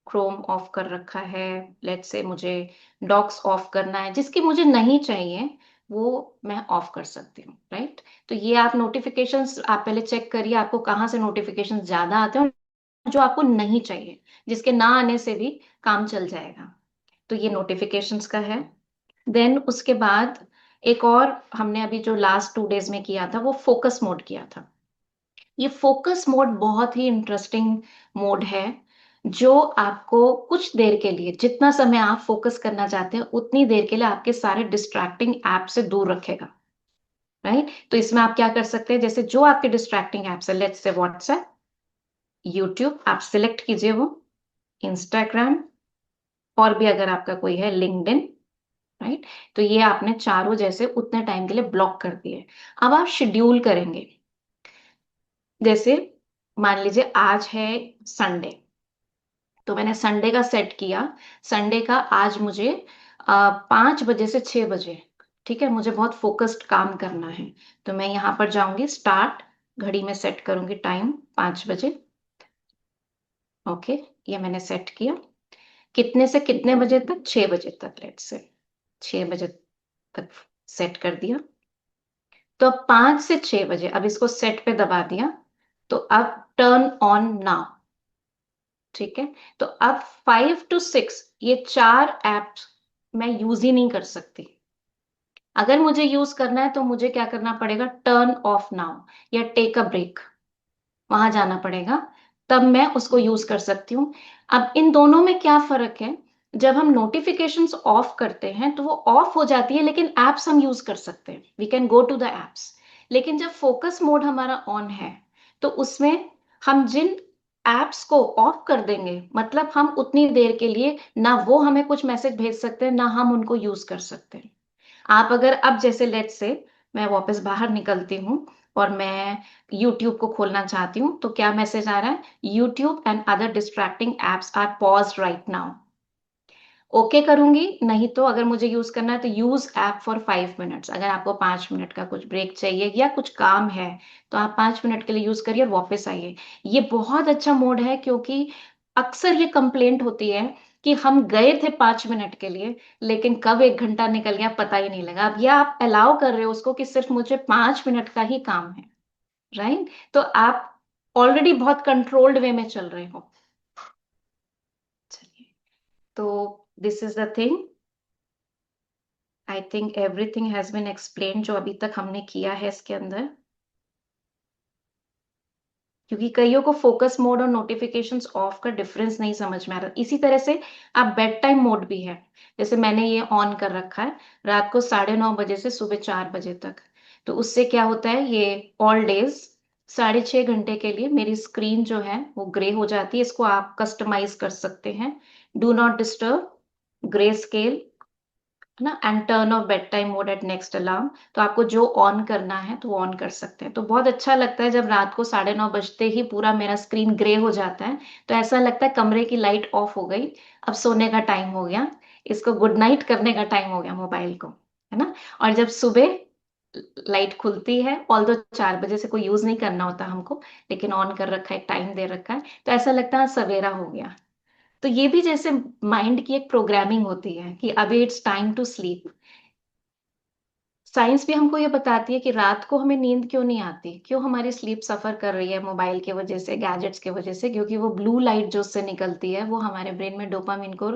Speaker 1: क्रोम ऑफ कर रखा है, लेट्स से मुझे डॉक्स ऑफ करना है, जिसकी मुझे नहीं चाहिए वो मैं ऑफ कर सकती हूँ, राइट। तो ये आप नोटिफिकेशंस आप पहले चेक करिए आपको कहाँ से नोटिफिकेशंस ज्यादा आते हैं, और जो आपको नहीं चाहिए, जिसके ना आने से भी काम चल जाएगा। तो ये नोटिफिकेशंस का है। देन उसके बाद एक और हमने अभी जो लास्ट 2 डेज में किया था वो फोकस मोड किया था। ये फोकस मोड बहुत ही इंटरेस्टिंग मोड है, जो आपको कुछ देर के लिए, जितना समय आप फोकस करना चाहते हैं उतनी देर के लिए आपके सारे डिस्ट्रैक्टिंग ऐप से दूर रखेगा, राइट। तो इसमें आप क्या कर सकते हैं, जैसे जो आपके डिस्ट्रैक्टिंग ऐप्स है, लेट्स से व्हाट्सएप, यूट्यूब आप सिलेक्ट कीजिए वो, इंस्टाग्राम, और भी अगर आपका कोई है लिंक्डइन, राइट। तो ये आपने चारों जैसे उतने टाइम के लिए ब्लॉक कर दिए। अब आप शेड्यूल करेंगे। जैसे मान लीजिए आज है संडे, तो मैंने संडे का सेट किया। संडे का आज मुझे 5 बजे से 6 बजे, ठीक है, मुझे बहुत फोकस्ड काम करना है। तो मैं यहाँ पर जाऊंगी स्टार्ट, घड़ी में सेट करूंगी टाइम 5 बजे। ओके, ये मैंने सेट किया। कितने से कितने बजे तक, 6 बजे तक, लेट से 6 बजे तक सेट कर दिया। तो अब 5 से 6 बजे, अब इसको सेट पे दबा दिया। तो अब टर्न ऑन नाउ, ठीक है। तो अब 5 to 6 ये 4 ऐप्स मैं यूज ही नहीं कर सकती। अगर मुझे यूज करना है तो मुझे क्या करना पड़ेगा, टर्न ऑफ नाउ या टेक अ ब्रेक, वहां जाना पड़ेगा, तब मैं उसको यूज कर सकती हूँ। अब इन दोनों में क्या फर्क है, जब हम नोटिफिकेशंस ऑफ करते हैं तो वो ऑफ हो जाती है लेकिन एप्स हम यूज कर सकते हैं, we can go to the apps. लेकिन जब फोकस मोड हमारा ऑन है तो उसमें हम जिन एप्स को ऑफ कर देंगे, मतलब हम उतनी देर के लिए ना वो हमें कुछ मैसेज भेज सकते हैं ना हम उनको यूज कर सकते हैं। आप अगर अब जैसे लेट से मैं वापस बाहर निकलती हूँ और मैं यूट्यूब को खोलना चाहती हूँ, तो क्या मैसेज आ रहा है, YouTube and other distracting apps are pause right now. Okay करूंगी, नहीं तो अगर मुझे यूज करना है तो यूज ऐप फॉर 5 मिनट्स। अगर आपको 5 मिनट का कुछ ब्रेक चाहिए या कुछ काम है तो आप 5 मिनट के लिए यूज करिए और वापस आइए। ये बहुत अच्छा मोड है, क्योंकि अक्सर ये कंप्लेंट होती है कि हम गए थे 5 मिनट के लिए लेकिन कब 1 घंटा निकल गया पता ही नहीं लगा। अब यह आप अलाउ कर रहे हो उसको कि सिर्फ मुझे 5 मिनट का ही काम है, राइट। तो आप ऑलरेडी बहुत कंट्रोल्ड वे में चल रहे हो। चलिए, तो this is the thing. I think everything has been explain जो अभी तक हमने किया है इसके अंदर, क्योंकि कईयों को फोकस मोड और नोटिफिकेशंस ऑफ का डिफरेंस नहीं समझ में आ रहा। इसी तरह से आप बेड टाइम मोड भी है, जैसे मैंने ये ऑन कर रखा है रात को 9:30 बजे से सुबह 4 बजे तक। तो उससे क्या होता है, ये ऑल डेज 6.5 घंटे के लिए मेरी स्क्रीन जो है वो ग्रे हो जाती है। इसको आप कस्टमाइज कर सकते हैं, do not disturb, grey scale, है ना, and turn off bed time mode eight next alarm. तो आपको जो ऑन करना है तो वो ऑन कर सकते हैं। तो बहुत अच्छा लगता है जब रात को 9:30 बजते ही पूरा मेरा स्क्रीन ग्रे हो जाता है, तो ऐसा लगता है कमरे की लाइट ऑफ हो गई, अब सोने का टाइम हो गया, इसको गुड नाइट करने का टाइम हो गया मोबाइल को, है ना। और जब सुबह लाइट खुलती है, ऑल दो 4 बजे से कोई यूज नहीं करना होता हमको, लेकिन ऑन कर रखा है, टाइम दे रखा है, तो ऐसा लगता है सवेरा हो गया। तो ये भी जैसे माइंड की एक प्रोग्रामिंग होती है कि अभी it's time to sleep. Science भी हमको ये बताती है कि रात को हमें नींद क्यों नहीं आती, क्यों हमारी स्लीप सफर कर रही है मोबाइल की वजह से, गैजेट्स की वजह से, क्योंकि वो ब्लू लाइट जो उससे निकलती है वो हमारे ब्रेन में डोपामिन को,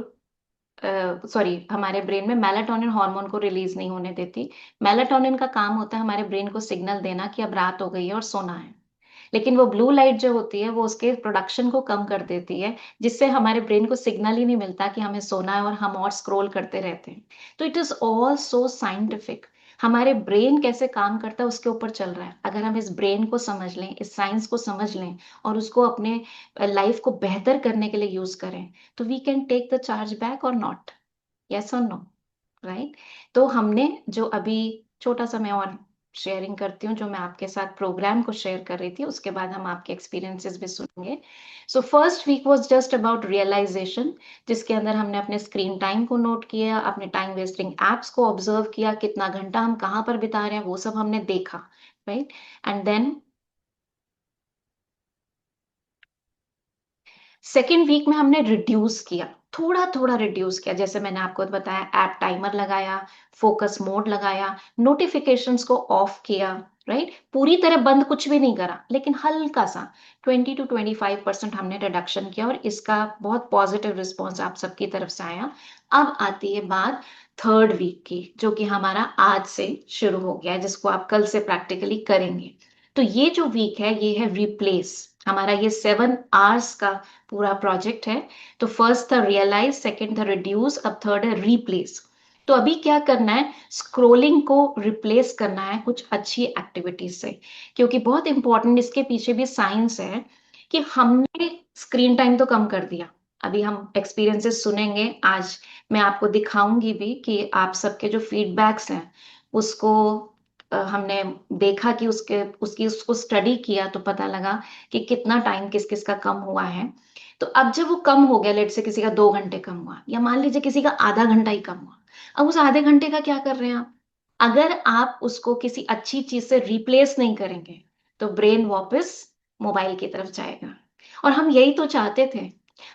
Speaker 1: सॉरी, हमारे ब्रेन में मेलाटोनिन हार्मोन को रिलीज नहीं होने देती। मेलाटोनिन का काम होता है हमारे ब्रेन को सिग्नल देना कि अब रात हो गई है और सोना है। लेकिन वो ब्लू लाइट जो होती है वो उसके प्रोडक्शन को कम कर देती है, जिससे हमारे ब्रेन को सिग्नल ही नहीं मिलता कि हमें सोना है, और हम और स्क्रॉल करते रहते हैं। तो it is all so scientific. हमारे ब्रेन कैसे काम करता है उसके ऊपर चल रहा है। अगर हम इस ब्रेन को समझ लें, इस साइंस को समझ लें, और उसको अपने लाइफ को बेहतर करने के लिए यूज करें, तो we can take the charge back और नॉट। यस और नो, राइट। तो हमने जो अभी छोटा सा मैं और शेयरिंग करती हूँ, जो मैं आपके साथ प्रोग्राम को शेयर कर रही थी, उसके बाद हम आपके एक्सपीरियंसेस भी सुनेंगे। So first week was just about realization, जिसके अंदर हमने अपने स्क्रीन टाइम को नोट किया, अपने टाइम वेस्टिंग एप्स को ऑब्जर्व किया, कितना घंटा हम कहाँ पर बिता रहे हैं वो सब हमने देखा, right. And then second week में हमने रिड्यूस किया, थोड़ा थोड़ा रिड्यूस किया, जैसे मैंने आपको बताया, ऐप टाइमर लगाया, फोकस मोड लगाया, नोटिफिकेशंस को ऑफ किया, राइट। पूरी तरह बंद कुछ भी नहीं करा, लेकिन हल्का सा 20 to 25% हमने रिडक्शन किया, और इसका बहुत पॉजिटिव रिस्पॉन्स आप सबकी तरफ से आया। अब आती है बात थर्ड वीक की, जो कि हमारा आज से शुरू हो गया है, जिसको आप कल से प्रैक्टिकली करेंगे। तो ये जो वीक है ये है रिप्लेस, हमारा ये 7 आवर्स का पूरा प्रोजेक्ट है। तो फर्स्ट था रियलाइज, सेकंड था रिड्यूस, अब थर्ड है रिप्लेस। तो अभी क्या करना है, स्क्रोलिंग को रिप्लेस करना है कुछ अच्छी एक्टिविटीज से, क्योंकि बहुत इंपॉर्टेंट इसके पीछे भी साइंस है कि हमने स्क्रीन टाइम तो कम कर दिया। अभी हम एक्सपीरियंसेस सुनेंगे आज, मैं आपको दिखाऊंगी भी कि आप सबके जो फीडबैक्स हैं उसको हमने देखा कि उसके उसकी उसको स्टडी किया, तो पता लगा कि कितना टाइम किस किस का कम हुआ है। तो अब जब वो कम हो गया, लेट से किसी का 2 घंटे कम हुआ, या मान लीजिए किसी का आधा घंटा ही कम हुआ, अब उस आधे घंटे का क्या कर रहे हैं आप? अगर आप उसको किसी अच्छी चीज से रिप्लेस नहीं करेंगे, तो ब्रेन वापस मोबाइल की तरफ जाएगा। और हम यही तो चाहते थे,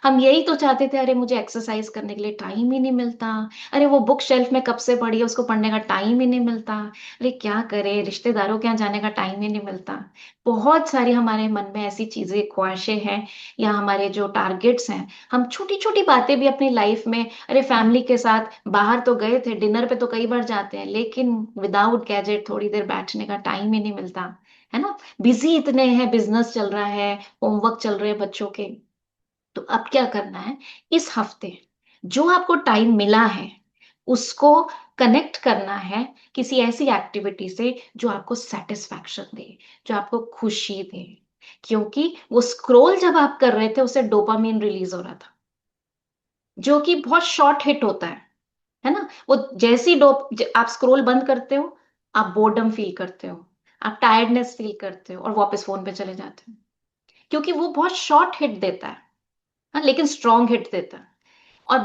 Speaker 1: हम यही तो चाहते थे, अरे मुझे एक्सरसाइज करने के लिए टाइम ही नहीं मिलता, अरे वो बुक शेल्फ में कब से पड़ी है उसको पढ़ने का टाइम ही नहीं मिलता, अरे क्या करे, रिश्तेदारों के यहाँ जाने का टाइम ही नहीं मिलता। बहुत सारी हमारे मन में ऐसी चीजें, ख्वाहिशें हैं, या हमारे जो टारगेट्स हैं, हम छोटी छोटी बातें भी अपनी लाइफ में, अरे फैमिली के साथ बाहर तो गए थे, डिनर पे तो कई बार जाते हैं, लेकिन विदाउट गैजेट थोड़ी देर बैठने का टाइम ही नहीं मिलता, है ना। बिजी इतने हैं, बिजनेस चल रहा है, होमवर्क चल रहे हैं बच्चों के। तो अब क्या करना है, इस हफ्ते जो आपको टाइम मिला है उसको कनेक्ट करना है किसी ऐसी एक्टिविटी से जो आपको सेटिस्फैक्शन दे, जो आपको खुशी दे। क्योंकि वो स्क्रोल जब आप कर रहे थे उससे डोपामिन रिलीज हो रहा था, जो कि बहुत शॉर्ट हिट होता है ना। वो जैसी आप स्क्रोल बंद करते हो, आप बोर्डम फील करते हो, आप टायर्डनेस फील करते हो, और वापस फोन पे चले जाते हो, क्योंकि वो बहुत शॉर्ट हिट देता है, हाँ, लेकिन स्ट्रॉन्ग हिट देता है। और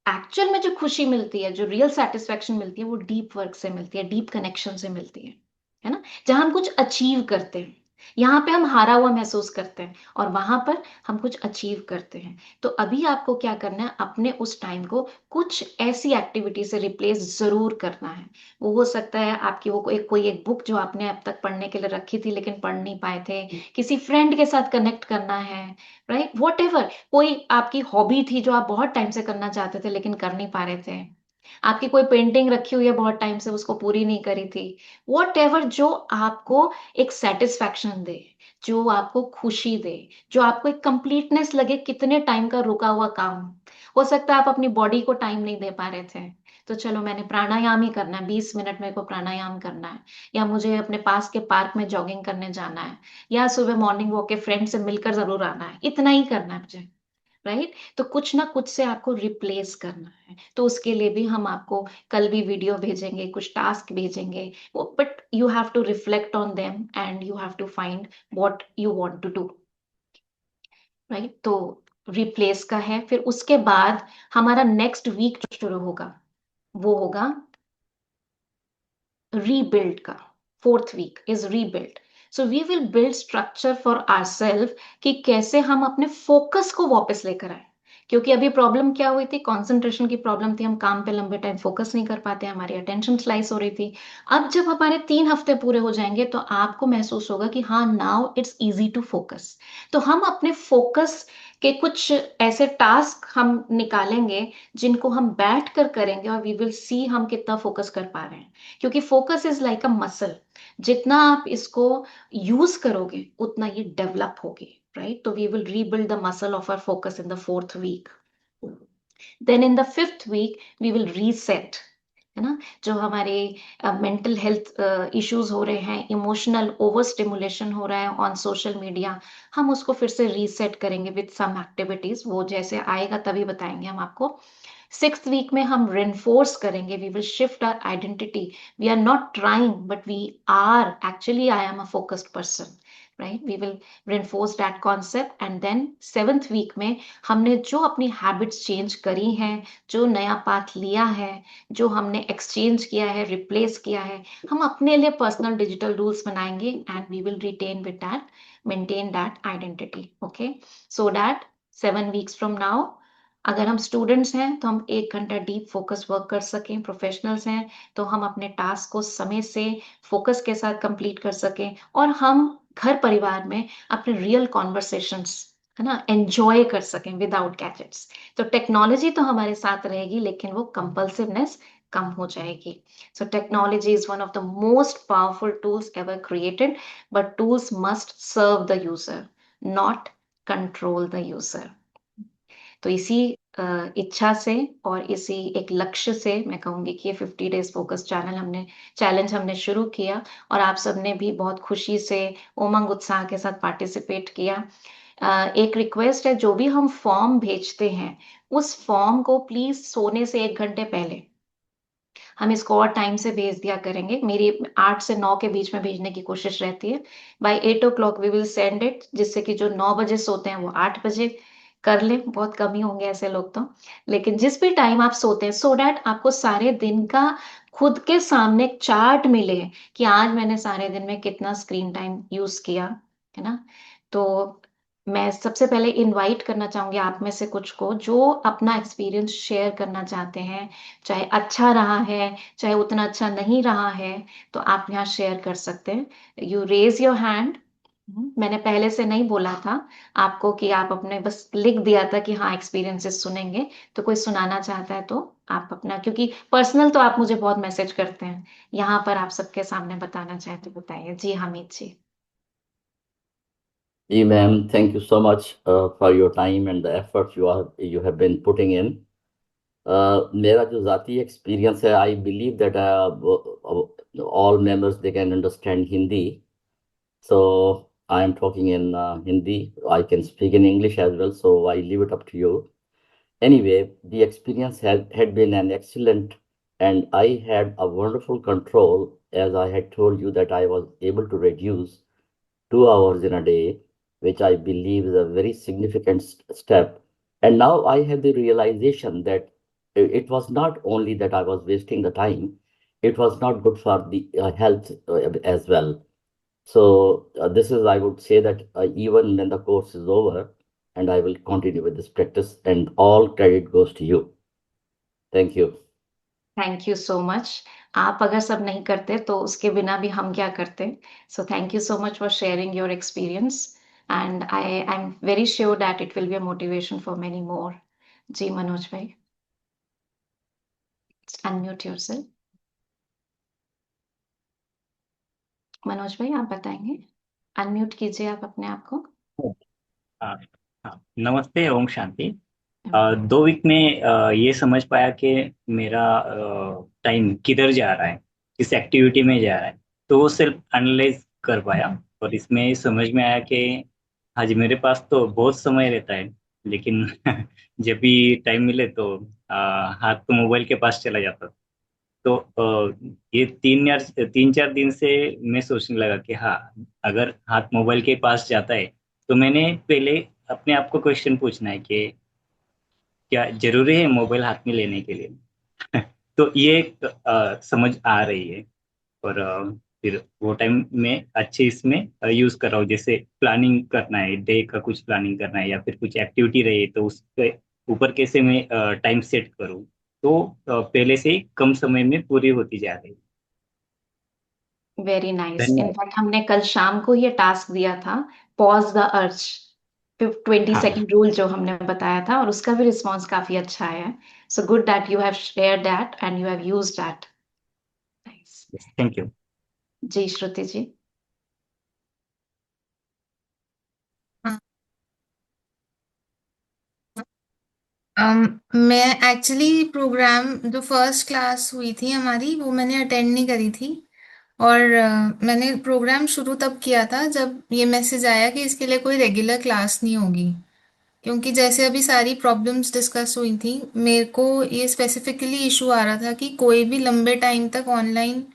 Speaker 1: एक्चुअल में जो खुशी मिलती है, जो रियल सेटिस्फेक्शन मिलती है, वो डीप वर्क से मिलती है, डीप कनेक्शन से मिलती है ना। जहां हम कुछ अचीव करते हैं, यहाँ पे हम हारा हुआ महसूस करते हैं, और वहां पर हम कुछ अचीव करते हैं। तो अभी आपको क्या करना है, अपने उस टाइम को कुछ ऐसी एक्टिविटी से रिप्लेस जरूर करना है। वो हो सकता है आपकी वो कोई एक बुक जो आपने अब तक पढ़ने के लिए रखी थी लेकिन पढ़ नहीं पाए थे, किसी फ्रेंड के साथ कनेक्ट करना है, राइट, वॉट एवर। कोई आपकी हॉबी थी जो आप बहुत टाइम से करना चाहते थे लेकिन कर नहीं पा रहे थे, आपकी कोई पेंटिंग रखी हुई है बहुत टाइम से, उसको पूरी नहीं करी थी, वॉट एवर, जो आपको एक सेटिस्फैक्शन दे, जो आपको खुशी दे, जो आपको एक कंप्लीटनेस लगे, कितने टाइम का रुका हुआ काम। हो सकता है आप अपनी बॉडी को टाइम नहीं दे पा रहे थे, तो चलो मैंने प्राणायाम ही करना है, 20 मिनट मेरे को प्राणायाम करना है, या मुझे अपने पास के पार्क में जॉगिंग करने जाना है, या सुबह मॉर्निंग वॉक के फ्रेंड से मिलकर जरूर आना है, इतना ही करना है मुझे। राइट? तो कुछ ना कुछ से आपको रिप्लेस करना है, तो उसके लिए भी हम आपको कल भी वीडियो भेजेंगे, कुछ टास्क भेजेंगे, but you have to reflect on them and you have to find what you want to do, right? तो रिप्लेस का है। फिर उसके बाद हमारा नेक्स्ट वीक जो शुरू होगा वो होगा रीबिल्ड का। Fourth week is rebuild. So we will build structure for ourself कि कैसे हम अपने फोकस को वापस लेकर आए। क्योंकि अभी प्रॉब्लम क्या हुई थी, कंसंट्रेशन की प्रॉब्लम थी, हम काम पे लंबे टाइम फोकस नहीं कर पाते, हमारी अटेंशन स्लाइस हो रही थी। अब जब हमारे 3 हफ्ते पूरे हो जाएंगे तो आपको महसूस होगा कि हाँ, now it's easy to focus. तो हम अपने फोकस के कुछ ऐसे टास्क हम निकालेंगे जिनको हम बैठ कर करेंगे, और वी विल सी हम कितना फोकस कर पा रहे हैं। क्योंकि focus is like a muscle, जितना आप इसको यूज करोगे उतना ये डेवलप होगी, राइट? तो we will rebuild the muscle of our focus in the fourth week. Then in the fifth week we will reset, है ना? जो हमारे मेंटल हेल्थ इश्यूज हो रहे हैं, इमोशनल ओवर स्टिमुलेशन हो रहा है ऑन सोशल मीडिया, हम उसको फिर से रीसेट करेंगे विद सम एक्टिविटीज। वो जैसे आएगा तभी बताएंगे हम आपको। सिक्स्थ वीक में हम रेनफोर्स करेंगे, we will shift our identity. We are not trying but we are actually, I am a focused person, right? We will reinforce that concept. And then seventh week में हमने जो अपनी habits change करी हैं, जो नया path लिया है, जो हमने एक्सचेंज किया है, रिप्लेस किया है, हम अपने लिए पर्सनल डिजिटल रूल्स बनाएंगे and we will retain with that, maintain that identity. Okay, so that 7 weeks from now, अगर हम स्टूडेंट्स हैं तो हम 1 घंटा डीप फोकस वर्क कर सकें, प्रोफेशनल्स हैं तो हम अपने टास्क को समय से फोकस के साथ कंप्लीट कर सकें, और हम घर परिवार में अपने रियल कॉन्वर्सेशंस, है ना, एंजॉय कर सकें विदाउट गैजेट्स। तो टेक्नोलॉजी तो हमारे साथ रहेगी लेकिन वो कंपल्सिवनेस कम हो जाएगी। So technology is one of the most powerful tools ever created, but tools must serve the user, not control the user. तो इसी इच्छा से और इसी एक लक्ष्य से मैं कहूंगी कि ये 50 डेज फोकस चैलेंज हमने शुरू किया, और आप सबने भी बहुत खुशी से, उमंग उत्साह के साथ पार्टिसिपेट किया। एक रिक्वेस्ट है, जो भी हम फॉर्म भेजते हैं उस फॉर्म को प्लीज सोने से 1 घंटे पहले, हम इसको और टाइम से भेज दिया करेंगे। मेरी 8 से 9 के बीच में भेजने की कोशिश रहती है। By 8 o'clock we will send it, जिससे कि जो 9 बजे सोते हैं वो 8 बजे कर लें। बहुत कम ही होंगे ऐसे लोग तो, लेकिन जिस भी टाइम आप सोते हैं, सो डैट आपको सारे दिन का खुद के सामने एक चार्ट मिले कि आज मैंने सारे दिन में कितना स्क्रीन टाइम यूज किया, है ना? तो मैं सबसे पहले इनवाइट करना चाहूंगी आप में से कुछ को जो अपना एक्सपीरियंस शेयर करना चाहते हैं, चाहे अच्छा रहा है, चाहे उतना अच्छा नहीं रहा है, तो आप यहाँ शेयर कर सकते हैं। You raise your hand. मैंने पहले से नहीं बोला था आपको कि आप अपने, बस लिख दिया था कि हाँ एक्सपीरियंसेस सुनेंगे। तो कोई सुनाना चाहता है तो आप अपना, क्योंकि पर्सनल तो आप मुझे बहुत मैसेज करते हैं, यहाँ पर आप सबके सामने बताना चाहें तो बताइए। जी हमीद जी।
Speaker 3: जी ma'am, thank you so much for your time and the effort you have been putting in. मेरा जो ज़ाती एक्सपीरियंस है, I believe that all members they can understand Hindi. So I am talking in Hindi. I can speak in English as well, so I leave it up to you. Anyway, the experience had been an excellent, and I had a wonderful control, as I had told you that I was able to reduce 2 hours in a day, which I believe is a very significant step. And now I have the realization that it was not only that I was wasting the time, it was not good for the health as well. So, this is, I would say that even when the course is over, and I will continue with this practice, and all credit goes to you. Thank you.
Speaker 1: Thank you so much. आप अगर सब नहीं करते तो उसके बिना भी हम क्या करते। So thank you so much for sharing your experience, and I am very sure that it will be a motivation for many more. जी मनोज भाई, अनम्यूट योरसेल्फ। मनोज भाई आप बताएंगे, अनम्यूट कीजिए आप अपने आप को।
Speaker 4: हाँ। हाँ, नमस्ते, ओम शांति। 2 वीक में ये समझ पाया कि मेरा टाइम किधर जा रहा है, किस एक्टिविटी में जा रहा है, तो वो सिर्फ एनालाइज कर पाया। और इसमें समझ में आया कि आज मेरे पास तो बहुत समय रहता है, लेकिन जब भी टाइम मिले तो हाथ तो मोबाइल के पास चला जाता था। तो ये 3 4 दिन से मैं सोचने लगा कि हाँ, अगर हाथ मोबाइल के पास जाता है तो मैंने पहले अपने आप को क्वेश्चन पूछना है कि क्या जरूरी है मोबाइल हाथ में लेने के लिए। तो ये एक समझ आ रही है। और फिर वो टाइम में अच्छे इसमें यूज कर रहा हूँ, जैसे प्लानिंग करना है, डे का कुछ प्लानिंग करना है या फिर कुछ एक्टिविटी रही है तो उसके ऊपर कैसे मैं टाइम सेट करूँ, तो पहले से ही कम समय में पूरी होती जा रही है।
Speaker 1: Very nice.
Speaker 4: धन्यवाद।
Speaker 1: इनफैक्ट हमने कल शाम को ये टास्क दिया था, पॉज द अर्ज, 20
Speaker 4: हाँ,
Speaker 1: सेकंड रूल जो हमने बताया था, और उसका भी रिस्पॉन्स काफी अच्छा आया। So good that you have share that and you have use that. Nice.
Speaker 4: Thank you.
Speaker 1: जी श्रुति जी।
Speaker 5: मैं एक्चुअली प्रोग्राम जो फर्स्ट क्लास हुई थी हमारी वो मैंने अटेंड नहीं करी थी। और मैंने प्रोग्राम शुरू तब किया था जब ये मैसेज आया कि इसके लिए कोई रेगुलर क्लास नहीं होगी। क्योंकि जैसे अभी सारी प्रॉब्लम्स डिस्कस हुई थी, मेरे को ये स्पेसिफिकली इशू आ रहा था कि कोई भी लंबे टाइम तक ऑनलाइन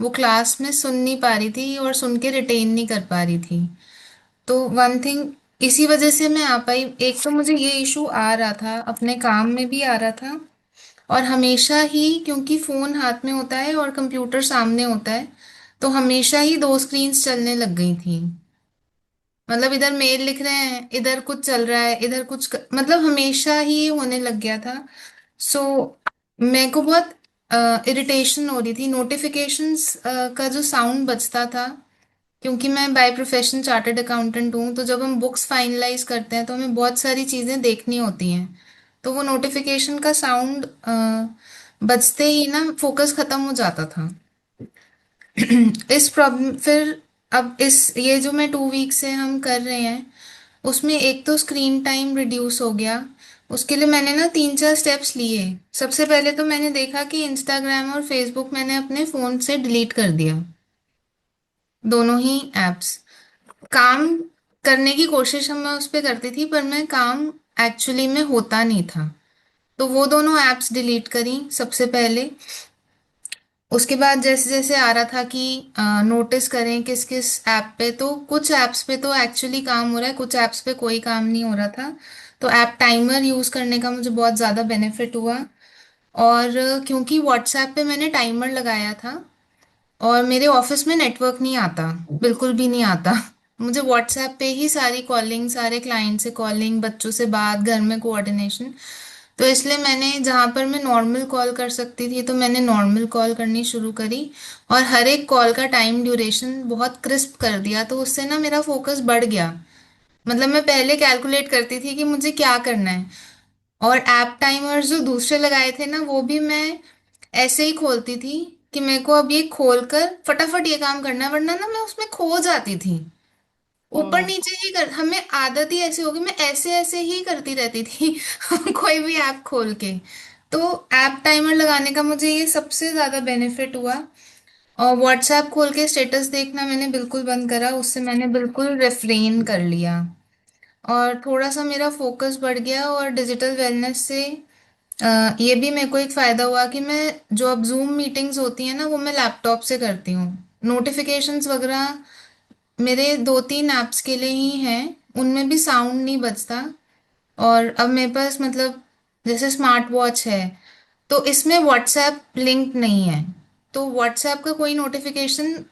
Speaker 5: वो क्लास में सुन नहीं पा रही थी और सुन के रिटेन नहीं कर पा रही थी। तो वन थिंग, इसी वजह से मैं आ पाई। एक तो मुझे ये इशू आ रहा था, अपने काम में भी आ रहा था, और हमेशा ही क्योंकि फोन हाथ में होता है और कंप्यूटर सामने होता है, तो हमेशा ही दो स्क्रीन्स चलने लग गई थी। मतलब इधर मेल लिख रहे हैं, इधर कुछ चल रहा है, इधर मतलब हमेशा ही ये होने लग गया था। सो मेरे को बहुत इरिटेशन हो रही थी। नोटिफिकेशंस का जो साउंड बजता था, क्योंकि मैं बाय प्रोफेशन चार्टर्ड अकाउंटेंट हूँ, तो जब हम बुक्स फाइनलाइज करते हैं तो हमें बहुत सारी चीज़ें देखनी होती हैं। तो वो नोटिफिकेशन का साउंड बजते ही ना फोकस खत्म हो जाता था। इस प्रॉब्लम फिर अब इस ये जो मैं 2 वीक से हम कर रहे हैं, उसमें एक तो स्क्रीन टाइम रिड्यूस हो गया। उसके लिए मैंने ना 3 4 स्टेप्स लिए। सबसे पहले तो मैंने देखा कि इंस्टाग्राम और फेसबुक मैंने अपने फ़ोन से डिलीट कर दिया, दोनों ही एप्स। काम करने की कोशिश हम मैं उस पर करती थी, पर मैं काम एक्चुअली में होता नहीं था। तो वो दोनों एप्स डिलीट करी सबसे पहले। उसके बाद जैसे जैसे आ रहा था कि नोटिस करें किस किस ऐप पे, तो कुछ ऐप्स पे तो एक्चुअली काम हो रहा है, कुछ ऐप्स पे कोई काम नहीं हो रहा था। तो ऐप टाइमर यूज़ करने का मुझे बहुत ज़्यादा बेनिफिट हुआ। और क्योंकि व्हाट्सएप पे मैंने टाइमर लगाया था, और मेरे ऑफिस में नेटवर्क नहीं आता, बिल्कुल भी नहीं आता। मुझे व्हाट्सएप पे ही सारी कॉलिंग, सारे क्लाइंट से कॉलिंग, बच्चों से बात, घर में कोऑर्डिनेशन। तो इसलिए मैंने जहाँ पर मैं नॉर्मल कॉल कर सकती थी तो मैंने नॉर्मल कॉल करनी शुरू करी। और हर एक कॉल का टाइम ड्यूरेशन बहुत क्रिस्प कर दिया, तो उससे ना मेरा फोकस बढ़ गया। मतलब मैं पहले कैलकुलेट करती थी कि मुझे क्या करना है। और ऐप टाइमर्स जो दूसरे लगाए थे ना, वो भी मैं ऐसे ही खोलती थी कि मेरे को अब ये खोल कर फटाफट ये काम करना है, वरना ना मैं उसमें खो जाती थी। ऊपर
Speaker 1: हम्म।
Speaker 5: नीचे ही कर, हमें आदत ही ऐसी होगी, मैं ऐसे ऐसे ही करती रहती थी कोई भी ऐप खोल के। तो ऐप टाइमर लगाने का मुझे ये सबसे ज्यादा बेनिफिट हुआ। और व्हाट्सएप खोल के स्टेटस देखना मैंने बिल्कुल बंद करा, उससे मैंने बिल्कुल रेफ्रेन कर लिया। और थोड़ा सा मेरा फोकस बढ़ गया। और डिजिटल वेलनेस से ये भी मेरे को एक फायदा हुआ कि मैं जो अब जूम मीटिंग्स होती हैं ना, वो मैं लैपटॉप से करती हूँ। नोटिफिकेशंस वगैरह मेरे 2 3 ऐप्स के लिए ही हैं, उनमें भी साउंड नहीं बजता। और अब मेरे पास मतलब जैसे स्मार्ट वॉच है, तो इसमें व्हाट्सएप लिंक नहीं है, तो व्हाट्सएप का कोई नोटिफिकेशन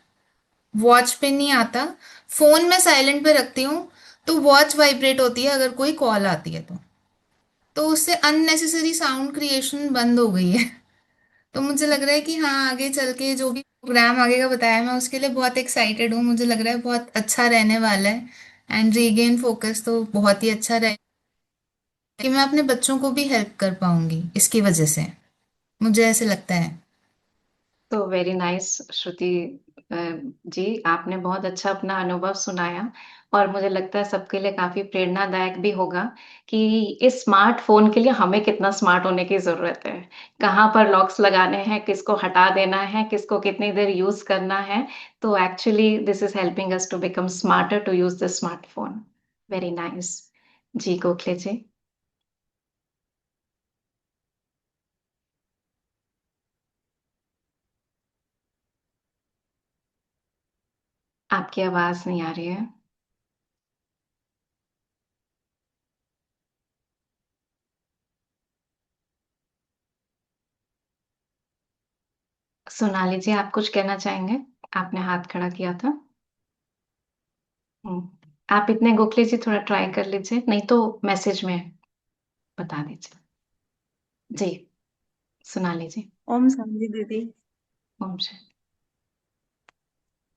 Speaker 5: वॉच पे नहीं आता। फोन में साइलेंट पे रखती हूँ, तो वॉच वाइब्रेट होती है अगर कोई कॉल आती है तो उससे अननेसेसरी साउंड क्रिएशन बंद हो गई है। तो मुझे लग रहा है कि हाँ, आगे चल के जो भी प्रोग्राम आगे का बताया, मैं उसके लिए बहुत एक्साइटेड हूँ। मुझे लग रहा है बहुत अच्छा रहने वाला है। एंड रीगेन फोकस तो बहुत ही अच्छा रहे कि मैं अपने बच्चों को भी हेल्प कर पाऊंगी इसकी वजह से, मुझे ऐसे लगता है।
Speaker 1: तो वेरी नाइस श्रुति अ, जी, आपने बहुत अच्छा अपना अनुभव सुनाया, और मुझे लगता है सबके लिए काफ़ी प्रेरणादायक भी होगा कि इस स्मार्टफ़ोन के लिए हमें कितना स्मार्ट होने की ज़रूरत है। कहाँ पर लॉक्स लगाने हैं, किसको हटा देना है, किसको कितनी देर यूज़ करना है। तो actually this is helping us to become smarter to use the smartphone. Very nice. जी गोखले जी। आपकी आवाज नहीं आ रही है। सोनाली जी, आप कुछ कहना चाहेंगे? आपने हाथ खड़ा किया था। आप इतने गोखले जी थोड़ा ट्राई कर लीजिए, नहीं तो मैसेज में बता दीजिए। जी, सोनाली जी।
Speaker 6: ओम शांति दीदी।
Speaker 1: ओम शांति।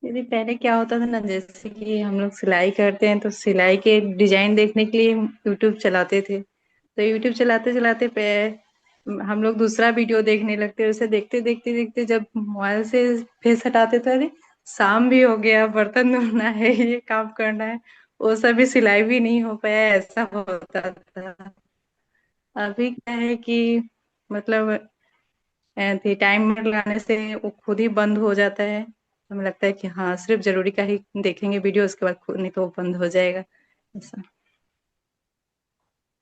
Speaker 6: दीदी पहले क्या होता था ना, जैसे कि हम लोग सिलाई करते हैं तो सिलाई के डिजाइन देखने के लिए यूट्यूब चलाते थे। तो यूट्यूब चलाते चलाते पे हम लोग दूसरा वीडियो देखने लगते, उसे देखते देखते देखते जब मोबाइल से फेस हटाते थे, अरे शाम भी हो गया, बर्तन धोना है, ये काम करना है, वो सब भी सिलाई भी नहीं हो पाया, ऐसा होता था। अभी क्या है कि मतलब टाइमर लगाने से वो खुद ही बंद हो जाता है। हमें लगता है कि हाँ सिर्फ जरूरी का ही देखेंगे वीडियो, उसके बाद खुद नहीं तो वो बंद हो जाएगा, ऐसा।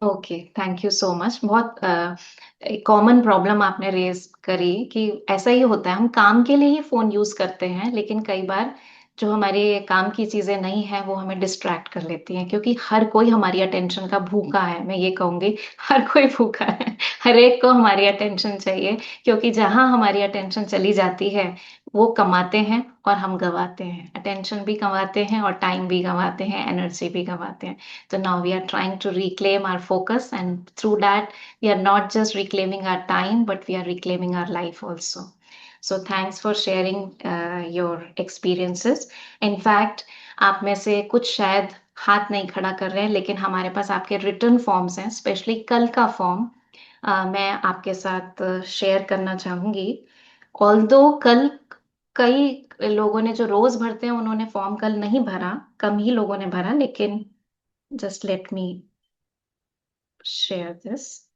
Speaker 1: Okay, thank you so much. बहुत कॉमन प्रॉब्लम आपने रेज करी कि ऐसा ही होता है, हम काम के लिए ही फोन यूज करते हैं, लेकिन कई बार जो हमारे काम की चीजें नहीं है वो हमें डिस्ट्रैक्ट कर लेती हैं, क्योंकि हर कोई हमारी अटेंशन का भूखा है। मैं ये कहूंगी, हर कोई भूखा है, हर एक को हमारी अटेंशन चाहिए, क्योंकि जहां हमारी अटेंशन चली जाती है वो कमाते हैं और हम गवाते हैं। अटेंशन भी गवाते हैं और टाइम भी गवाते हैं, एनर्जी भी गवाते हैं। So now we are trying to reclaim our focus, and through that, we are not just reclaiming our time, but we are reclaiming our life also. So thanks for sharing your experiences. In fact, आप में से कुछ शायद हाथ नहीं खड़ा कर रहे हैं, लेकिन हमारे पास आपके रिटर्न फॉर्म्स हैं, स्पेशली कल का फॉर्म मैं आपके साथ शेयर करना चाहूंगी। ऑल्दो कल कई लोगों ने जो रोज भरते हैं उन्होंने फॉर्म कल नहीं भरा, कम ही लोगों ने भरा, लेकिन just let me share this.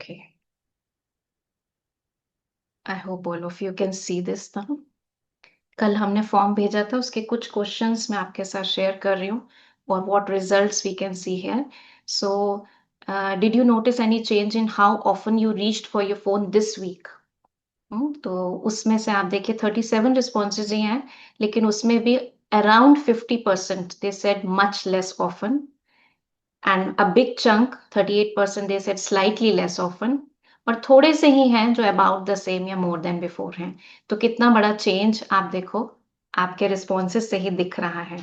Speaker 1: Okay. I hope all of you can see this now. कल हमने फॉर्म भेजा था, उसके कुछ क्वेश्चंस मैं आपके साथ शेयर कर रही हूँ और what results we can see here. So did you notice any change in how often you reached for your phone this week? तो उसमें से आप देखिए 37 रिस्पॉन्सेज ही हैं, लेकिन उसमें भी around 50% they said much less often, and a big chunk 38% they said slightly less often, और थोड़े से ही हैं जो अबाउट द सेम या मोर देन बिफोर हैं। तो कितना बड़ा चेंज आप देखो, आपके रिस्पॉन्सेज से ही दिख रहा है।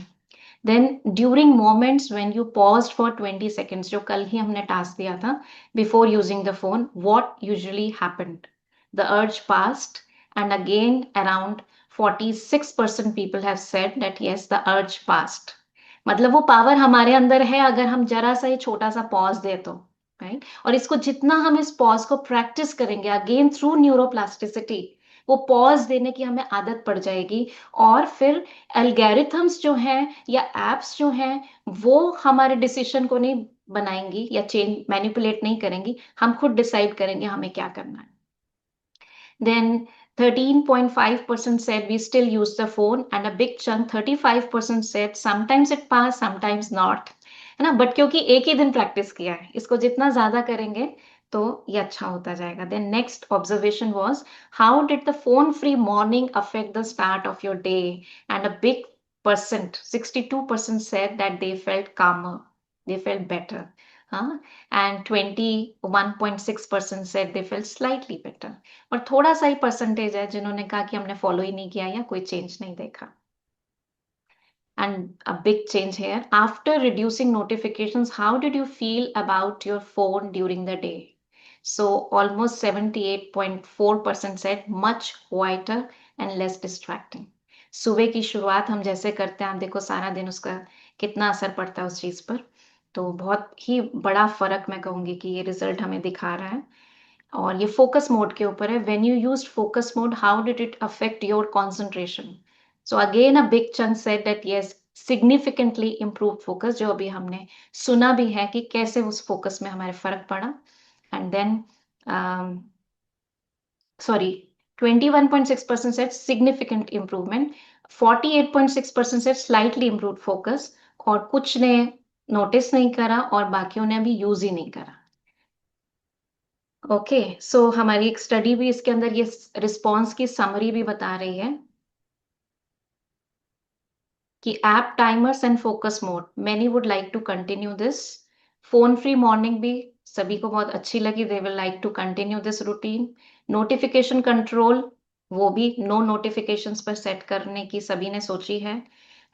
Speaker 1: Then during moments when you paused for 20 seconds, जो कल ही हमने टास्क दिया था, before using the phone, what usually happened? The urge passed, and again around 46% people have said that yes the urge passed. मतलब वो पावर हमारे अंदर है, अगर हम जरा सा ही छोटा सा पॉज दे तो, राइट। और इसको जितना हम इस पॉज को प्रैक्टिस करेंगे, अगेन थ्रू न्यूरोप्लास्टिसिटी, वो पॉज देने की हमें आदत पड़ जाएगी, और फिर एल्गोरिथम्स जो हैं या एप्स जो हैं वो हमारे डिसीजन को नहीं बनाएंगी या चेंज मैनिपुलेट नहीं करेंगी, हम खुद डिसाइड करेंगे हमें क्या करना है। Then 13.5% said we still use the phone, and a big chunk 35% said sometimes it pass, sometimes not, है ना। बट क्योंकि एक ही दिन प्रैक्टिस किया है, इसको जितना ज्यादा करेंगे तो ये अच्छा होता जाएगा। Then next observation was, how did the phone free morning affect the start of your day? And a big percent 62% said that they felt calmer, they felt better, huh? And 21.6% said they felt slightly better, और थोड़ा सा ही percentage है जिन्होंने कहा कि हमने follow ही नहीं किया या कोई चेंज नहीं देखा। And a big change here, after reducing notifications, how did you feel about your phone during the day? So almost 78.4% said much quieter and less distracting. सुबह की शुरुआत हम जैसे करते हैं, आप देखो सारा दिन उसका कितना असर पड़ता है उस चीज पर। तो बहुत ही बड़ा फर्क मैं कहूंगी कि ये रिजल्ट हमें दिखा रहा है। और ये फोकस मोड के ऊपर है। When you used focus mode, how did it affect your concentration? So again a big chunk said that yes, significantly improve focus, जो अभी हमने सुना भी है कि कैसे उस फोकस में हमारे फर्क पड़ा। And then sorry, 21.6% said significant improvement, 48.6% said slightly improved focus, और कुछ ने नोटिस नहीं करा और बाकियों ने अभी यूज ही नहीं करा। ओके, सो हमारी एक स्टडी भी इसके अंदर ये रिस्पॉन्स की समरी भी बता रही है कि app timers and focus mode, many would like to continue this. Phone free morning भी सभी को बहुत अच्छी लगी, they will like to continue this routine. Notification control, वो भी नो नोटिफिकेशंस पर सेट करने की सभी ने सोची है।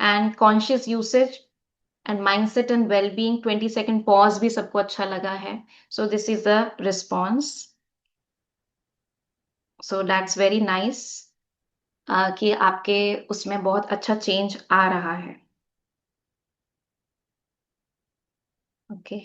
Speaker 1: And conscious usage and mindset and wellbeing, 20 second pause भी सबको अच्छा लगा है। So this is the response. So that's very nice कि आपके उसमें बहुत अच्छा चेंज आ रहा है। ओके,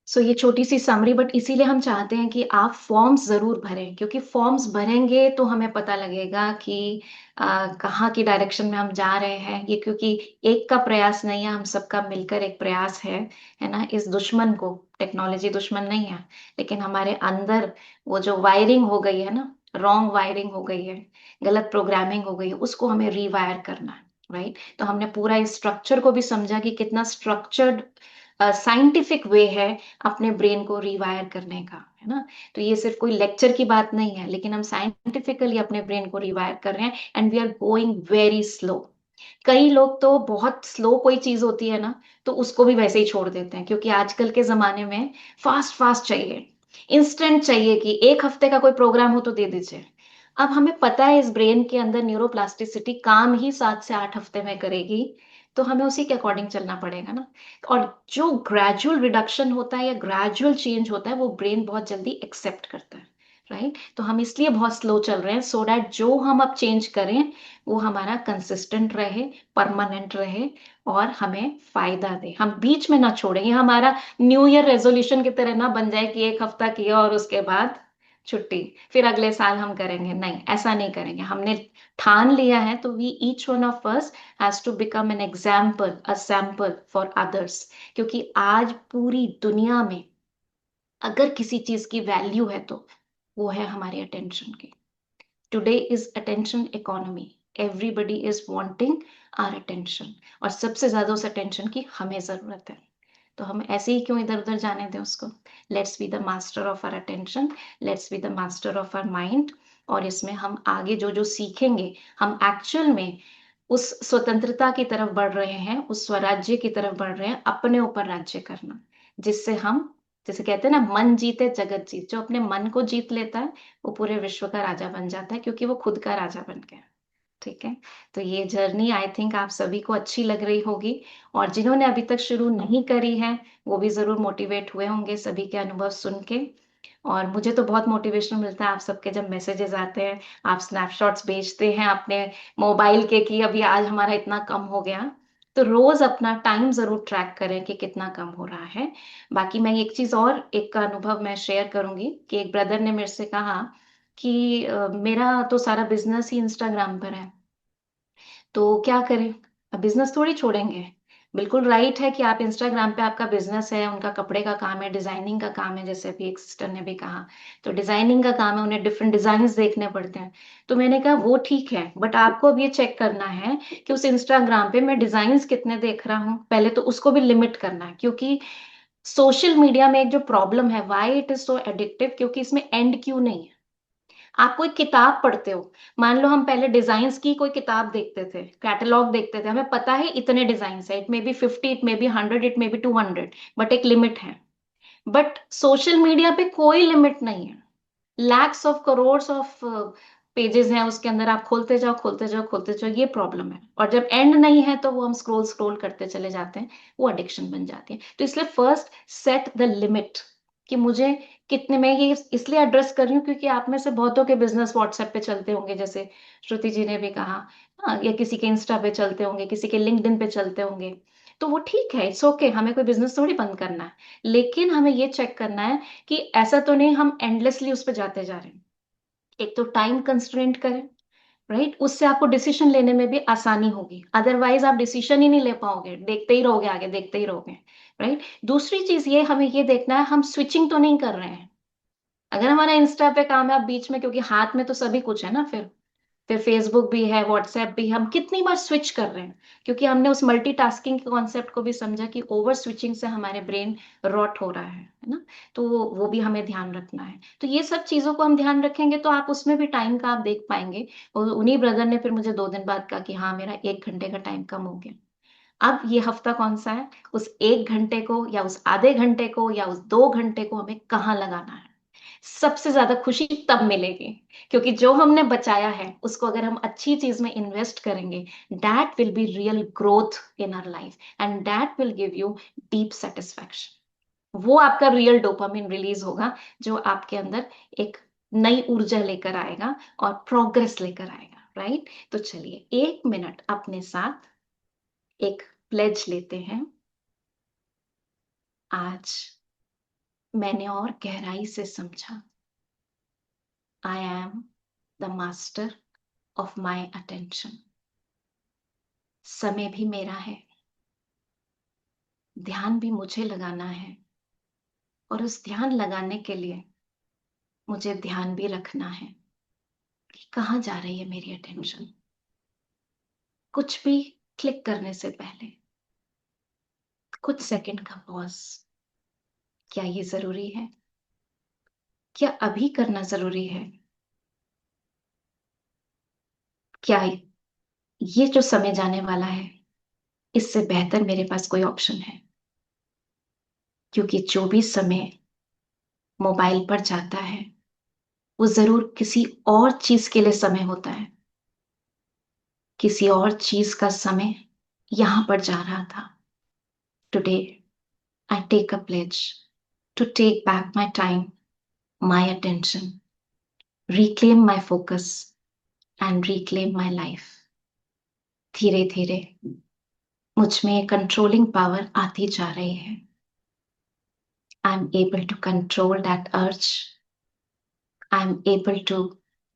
Speaker 1: सो ये छोटी सी समरी, बट इसीलिए हम चाहते हैं कि आप फॉर्म्स जरूर भरें, क्योंकि फॉर्म्स भरेंगे तो हमें पता लगेगा कि कहाँ की डायरेक्शन में हम जा रहे हैं। ये क्योंकि एक का प्रयास नहीं है, हम सबका मिलकर एक प्रयास है ना। इस दुश्मन को, टेक्नोलॉजी दुश्मन नहीं है, लेकिन हमारे अंदर वो जो वायरिंग हो गई है ना, रॉन्ग वायरिंग हो गई है, गलत प्रोग्रामिंग हो गई है, उसको हमें रीवायर करना है। राइट, तो हमने पूरा इस स्ट्रक्चर को भी समझा कि कितना स्ट्रक्चर्ड साइंटिफिक वे है अपने ब्रेन को रिवायर करने का, है ना। तो ये सिर्फ कोई लेक्चर की बात नहीं है, लेकिन हम साइंटिफिकली अपने ब्रेन को रिवायर कर रहे हैं, and we are going very slow. कई लोग तो बहुत स्लो कोई चीज होती है ना, तो उसको भी वैसे ही छोड़ देते हैं, क्योंकि आजकल के जमाने में फास्ट फास्ट चाहिए, इंस्टेंट चाहिए, कि एक हफ्ते का कोई प्रोग्राम हो तो दे दीजिए। अब हमें पता है इस ब्रेन के अंदर न्यूरोप्लास्टिसिटी काम ही 7 से 8 हफ्ते में करेगी, तो हमें उसी के अकॉर्डिंग चलना पड़ेगा ना। और जो ग्रेजुअल रिडक्शन होता है या ग्रेजुअल चेंज होता है, वो ब्रेन बहुत जल्दी एक्सेप्ट करता है। राइट, तो हम इसलिए बहुत स्लो चल रहे हैं, सो दैट जो हम अब चेंज करें वो हमारा कंसिस्टेंट रहे, परमानेंट रहे, और हमें फायदा दे, हम बीच में ना छोड़ें। ये हमारा न्यू ईयर रेजोल्यूशन की तरह ना बन जाए कि एक हफ्ता किया और उसके बाद छुट्टी, फिर अगले साल हम करेंगे। नहीं, ऐसा नहीं करेंगे। हमने ठान लिया है, तो we each one of us has to become an example, a sample for others. क्योंकि आज पूरी दुनिया में अगर किसी चीज की वैल्यू है, तो वो है हमारी अटेंशन की। Today is attention economy, everybody is wanting our attention, और सबसे ज्यादा उस अटेंशन की हमें जरूरत है। तो हम ऐसे ही क्यों इधर उधर जाने दें उसको। Let's be the master of our attention, let's be the master of our mind. और इसमें हम आगे जो जो सीखेंगे, हम एक्चुअल में उस स्वतंत्रता की तरफ बढ़ रहे हैं, उस स्वराज्य की तरफ बढ़ रहे हैं, अपने ऊपर राज्य करना, जिससे हम, जैसे कहते हैं ना, मन जीते जगत जीत। जो अपने मन को जीत लेता है, वो पूरे विश्व का राजा बन जाता है, क्योंकि वो खुद का राजा बन गया। ठीक है, तो ये जर्नी आई थिंक आप सभी को अच्छी लग रही होगी, और जिन्होंने अभी तक शुरू नहीं करी है, वो भी जरूर मोटिवेट हुए होंगे सभी के अनुभव सुन के। और मुझे तो बहुत मोटिवेशन मिलता है आप सबके जब मैसेजेस आते हैं, आप स्नैपशॉट्स भेजते हैं अपने मोबाइल के कि अभी आज हमारा इतना कम हो गया। तो रोज अपना टाइम जरूर ट्रैक करें कि कितना कम हो रहा है। बाकी मैं एक चीज और, एक का अनुभव मैं शेयर करूंगी कि एक ब्रदर ने मेरे से कहा कि मेरा तो सारा बिजनेस ही इंस्टाग्राम पर है, तो क्या करें, अब बिजनेस थोड़ी छोड़ेंगे। बिल्कुल राइट है कि आप इंस्टाग्राम पे, आपका बिजनेस है, उनका कपड़े का काम है, डिजाइनिंग का काम है, जैसे अभी एक सिस्टर ने भी कहा, तो डिजाइनिंग का काम है, उन्हें डिफरेंट डिजाइन देखने पड़ते हैं। तो मैंने कहा वो ठीक है, बट आपको अब ये चेक करना है कि उस इंस्टाग्राम पे मैं डिजाइन कितने देख रहा हूँ, पहले तो उसको भी लिमिट करना है। क्योंकि सोशल मीडिया में एक जो प्रॉब्लम है, why it is so addictive, क्योंकि इसमें एंड क्यों नहीं है। आप कोई किताब पढ़ते हो, मान लो हम पहले डिजाइन्स की कोई किताब देखते थे, कैटलॉग देखते थे, हमें पता है इतने डिजाइन है, it may be 50, it may be 100, it may be 200, but एक लिमिट है। बट सोशल मीडिया पे कोई लिमिट नहीं है, lakhs of crore of pages हैं उसके अंदर आप खोलते जाओ खोलते जाओ खोलते जाओ, ये प्रॉब्लम है। और जब एंड नहीं है तो वो हम स्क्रॉल स्क्रॉल करते चले जाते हैं, वो एडिक्शन बन जाती है। तो इसलिए फर्स्ट सेट द लिमिट कि मुझे कितने, मैं ये इसलिए एड्रेस कर रही हूँ क्योंकि आप में से बहुतों के बिजनेस व्हाट्सएप पे चलते होंगे, जैसे श्रुति जी ने भी कहा, हाँ, या किसी के इंस्टा पे चलते होंगे, किसी के लिंक्डइन पे चलते होंगे। तो वो ठीक है, इट्स ओके, हमें कोई बिजनेस थोड़ी बंद करना है, लेकिन हमें ये चेक करना है कि ऐसा तो नहीं हम एंडलेसली उस पर जाते जा रहे हैं। एक तो टाइम कंस्ट्रेंट करें, राइट, उससे आपको डिसीजन लेने में भी आसानी होगी, अदरवाइज आप डिसीजन ही नहीं ले पाओगे, देखते ही रहोगे आगे, देखते ही रहोगे, राइट। दूसरी चीज ये हमें ये देखना है हम स्विचिंग तो नहीं कर रहे हैं। अगर हमारा इंस्टा पे काम है, आप बीच में, क्योंकि हाथ में तो सभी कुछ है ना, फिर फेसबुक भी है, व्हाट्सएप भी, हम कितनी बार स्विच कर रहे हैं, क्योंकि हमने उस मल्टीटास्किंग के कॉन्सेप्ट को भी समझा कि ओवर स्विचिंग से हमारे ब्रेन रॉट हो रहा है ना। तो वो भी हमें ध्यान रखना है। तो ये सब चीजों को हम ध्यान रखेंगे तो आप उसमें भी टाइम का आप देख पाएंगे। और उन्हीं ब्रदर ने फिर मुझे 2 दिन बाद कहा कि हाँ, मेरा 1 घंटे का टाइम कम हो गया। अब ये हफ्ता कौन सा है, उस 1 घंटे को या उस आधे घंटे को या उस 2 घंटे को हमें कहाँ लगाना है। सबसे ज्यादा खुशी तब मिलेगी, क्योंकि जो हमने बचाया है उसको अगर हम अच्छी चीज में इन्वेस्ट करेंगे, that will be real growth in our life and that will give you deep satisfaction. वो आपका रियल डोपामिन रिलीज होगा, जो आपके अंदर एक नई ऊर्जा लेकर आएगा और प्रोग्रेस लेकर आएगा, राइट। तो चलिए 1 मिनट अपने साथ एक प्लेज लेते हैं। आज मैंने और गहराई से समझा, I am the master of my attention. समय भी मेरा है, ध्यान भी मुझे लगाना है, और उस ध्यान लगाने के लिए मुझे ध्यान भी रखना है कि कहाँ जा रही है मेरी अटेंशन। कुछ भी क्लिक करने से पहले कुछ सेकंड का पॉज, क्या ये जरूरी है, क्या अभी करना जरूरी है, क्या ये जो समय जाने वाला है इससे बेहतर मेरे पास कोई ऑप्शन है। क्योंकि जो भी समय मोबाइल पर जाता है वो जरूर किसी और चीज के लिए समय होता है, किसी और चीज का समय यहां पर जा रहा था। Today I take a pledge to take back my time, my attention, reclaim my focus and reclaim my life। धीरे धीरे मुझ में कंट्रोलिंग पावर आती जा रही है। I am able to control that urge, I am able to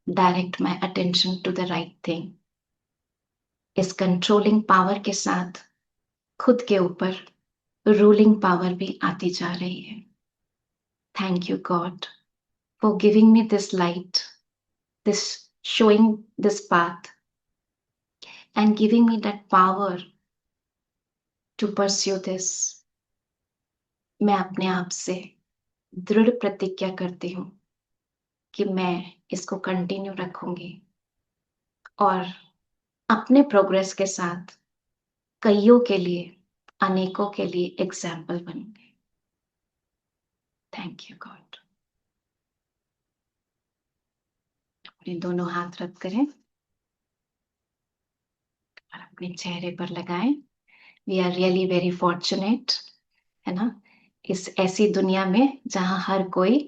Speaker 1: direct my attention to the right thing. इस controlling power के साथ खुद के ऊपर रूलिंग पावर भी आती जा रही है। Thank you God for giving me this light, this showing this path and giving me that power to pursue this। मैं अपने आप से दृढ़ प्रतिज्ञा करती हूँ कि मैं इसको कंटिन्यू रखूंगी और अपने प्रोग्रेस के साथ कईयों के लिए, अनेकों के लिए एग्जाम्पल बनूंगी। Thank you God. अपने दोनों हाथ रख करें और अपने चेहरे पर लगाएं। We are really very fortunate, है ना, इस ऐसी दुनिया में जहां हर कोई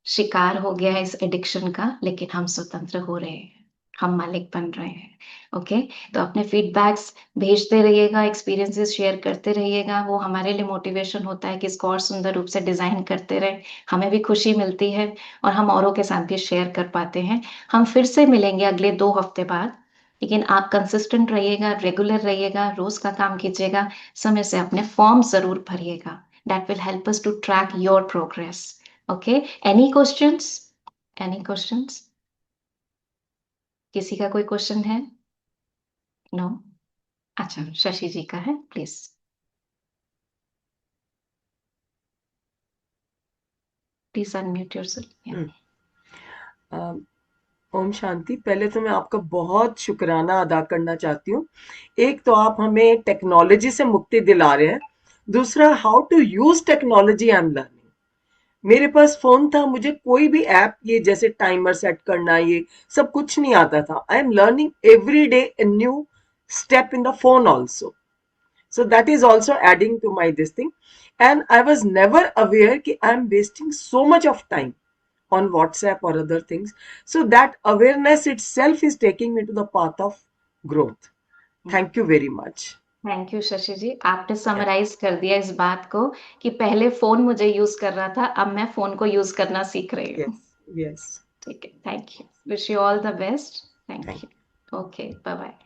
Speaker 1: शिकार हो गया है इस एडिक्शन का, लेकिन हम स्वतंत्र हो रहे हैं, हम मालिक बन रहे हैं। ओके, तो अपने फीडबैक्स भेजते रहिएगा, एक्सपीरियंसेस शेयर करते रहिएगा, वो हमारे लिए मोटिवेशन होता है कि इसको और सुंदर रूप से डिजाइन करते रहे। हमें भी खुशी मिलती है और हम औरों के साथ भी शेयर कर पाते हैं। हम फिर से मिलेंगे अगले 2 हफ्ते बाद, लेकिन आप कंसिस्टेंट रहिएगा, रेगुलर रहिएगा, रोज का काम कीजिएगा, समय से अपने फॉर्म जरूर भरिएगा। That will help us to track your progress. Okay, any questions? Any questions? किसी का कोई क्वेश्चन है? नो? अच्छा, शशि जी का है, प्लीज। Please unmute yourself.
Speaker 7: ओम शांति। पहले तो मैं आपका बहुत शुक्राना अदा करना चाहती हूँ। एक तो आप हमें टेक्नोलॉजी से मुक्ति दिला रहे हैं, दूसरा how to use technology I am learning. मेरे पास फोन था, मुझे कोई भी ऐप ये जैसे टाइमर सेट करना ये सब कुछ नहीं आता था. आई am learning every day a new step in the phone also. So that is also adding to my this thing. And I was never aware कि I am wasting so much of time on WhatsApp or other things. So that awareness itself is taking me to the path of growth. Thank you very much.
Speaker 1: Thank you Shashi ji, आपने summarize कर दिया इस बात को कि पहले phone मुझे use कर रहा था, अब मैं फोन को यूज करना सीख रही हूँ.
Speaker 7: Yes, yes.
Speaker 1: ठीक है, thank you. Wish you all the best. Thank
Speaker 7: Thank
Speaker 1: you. Okay, bye bye.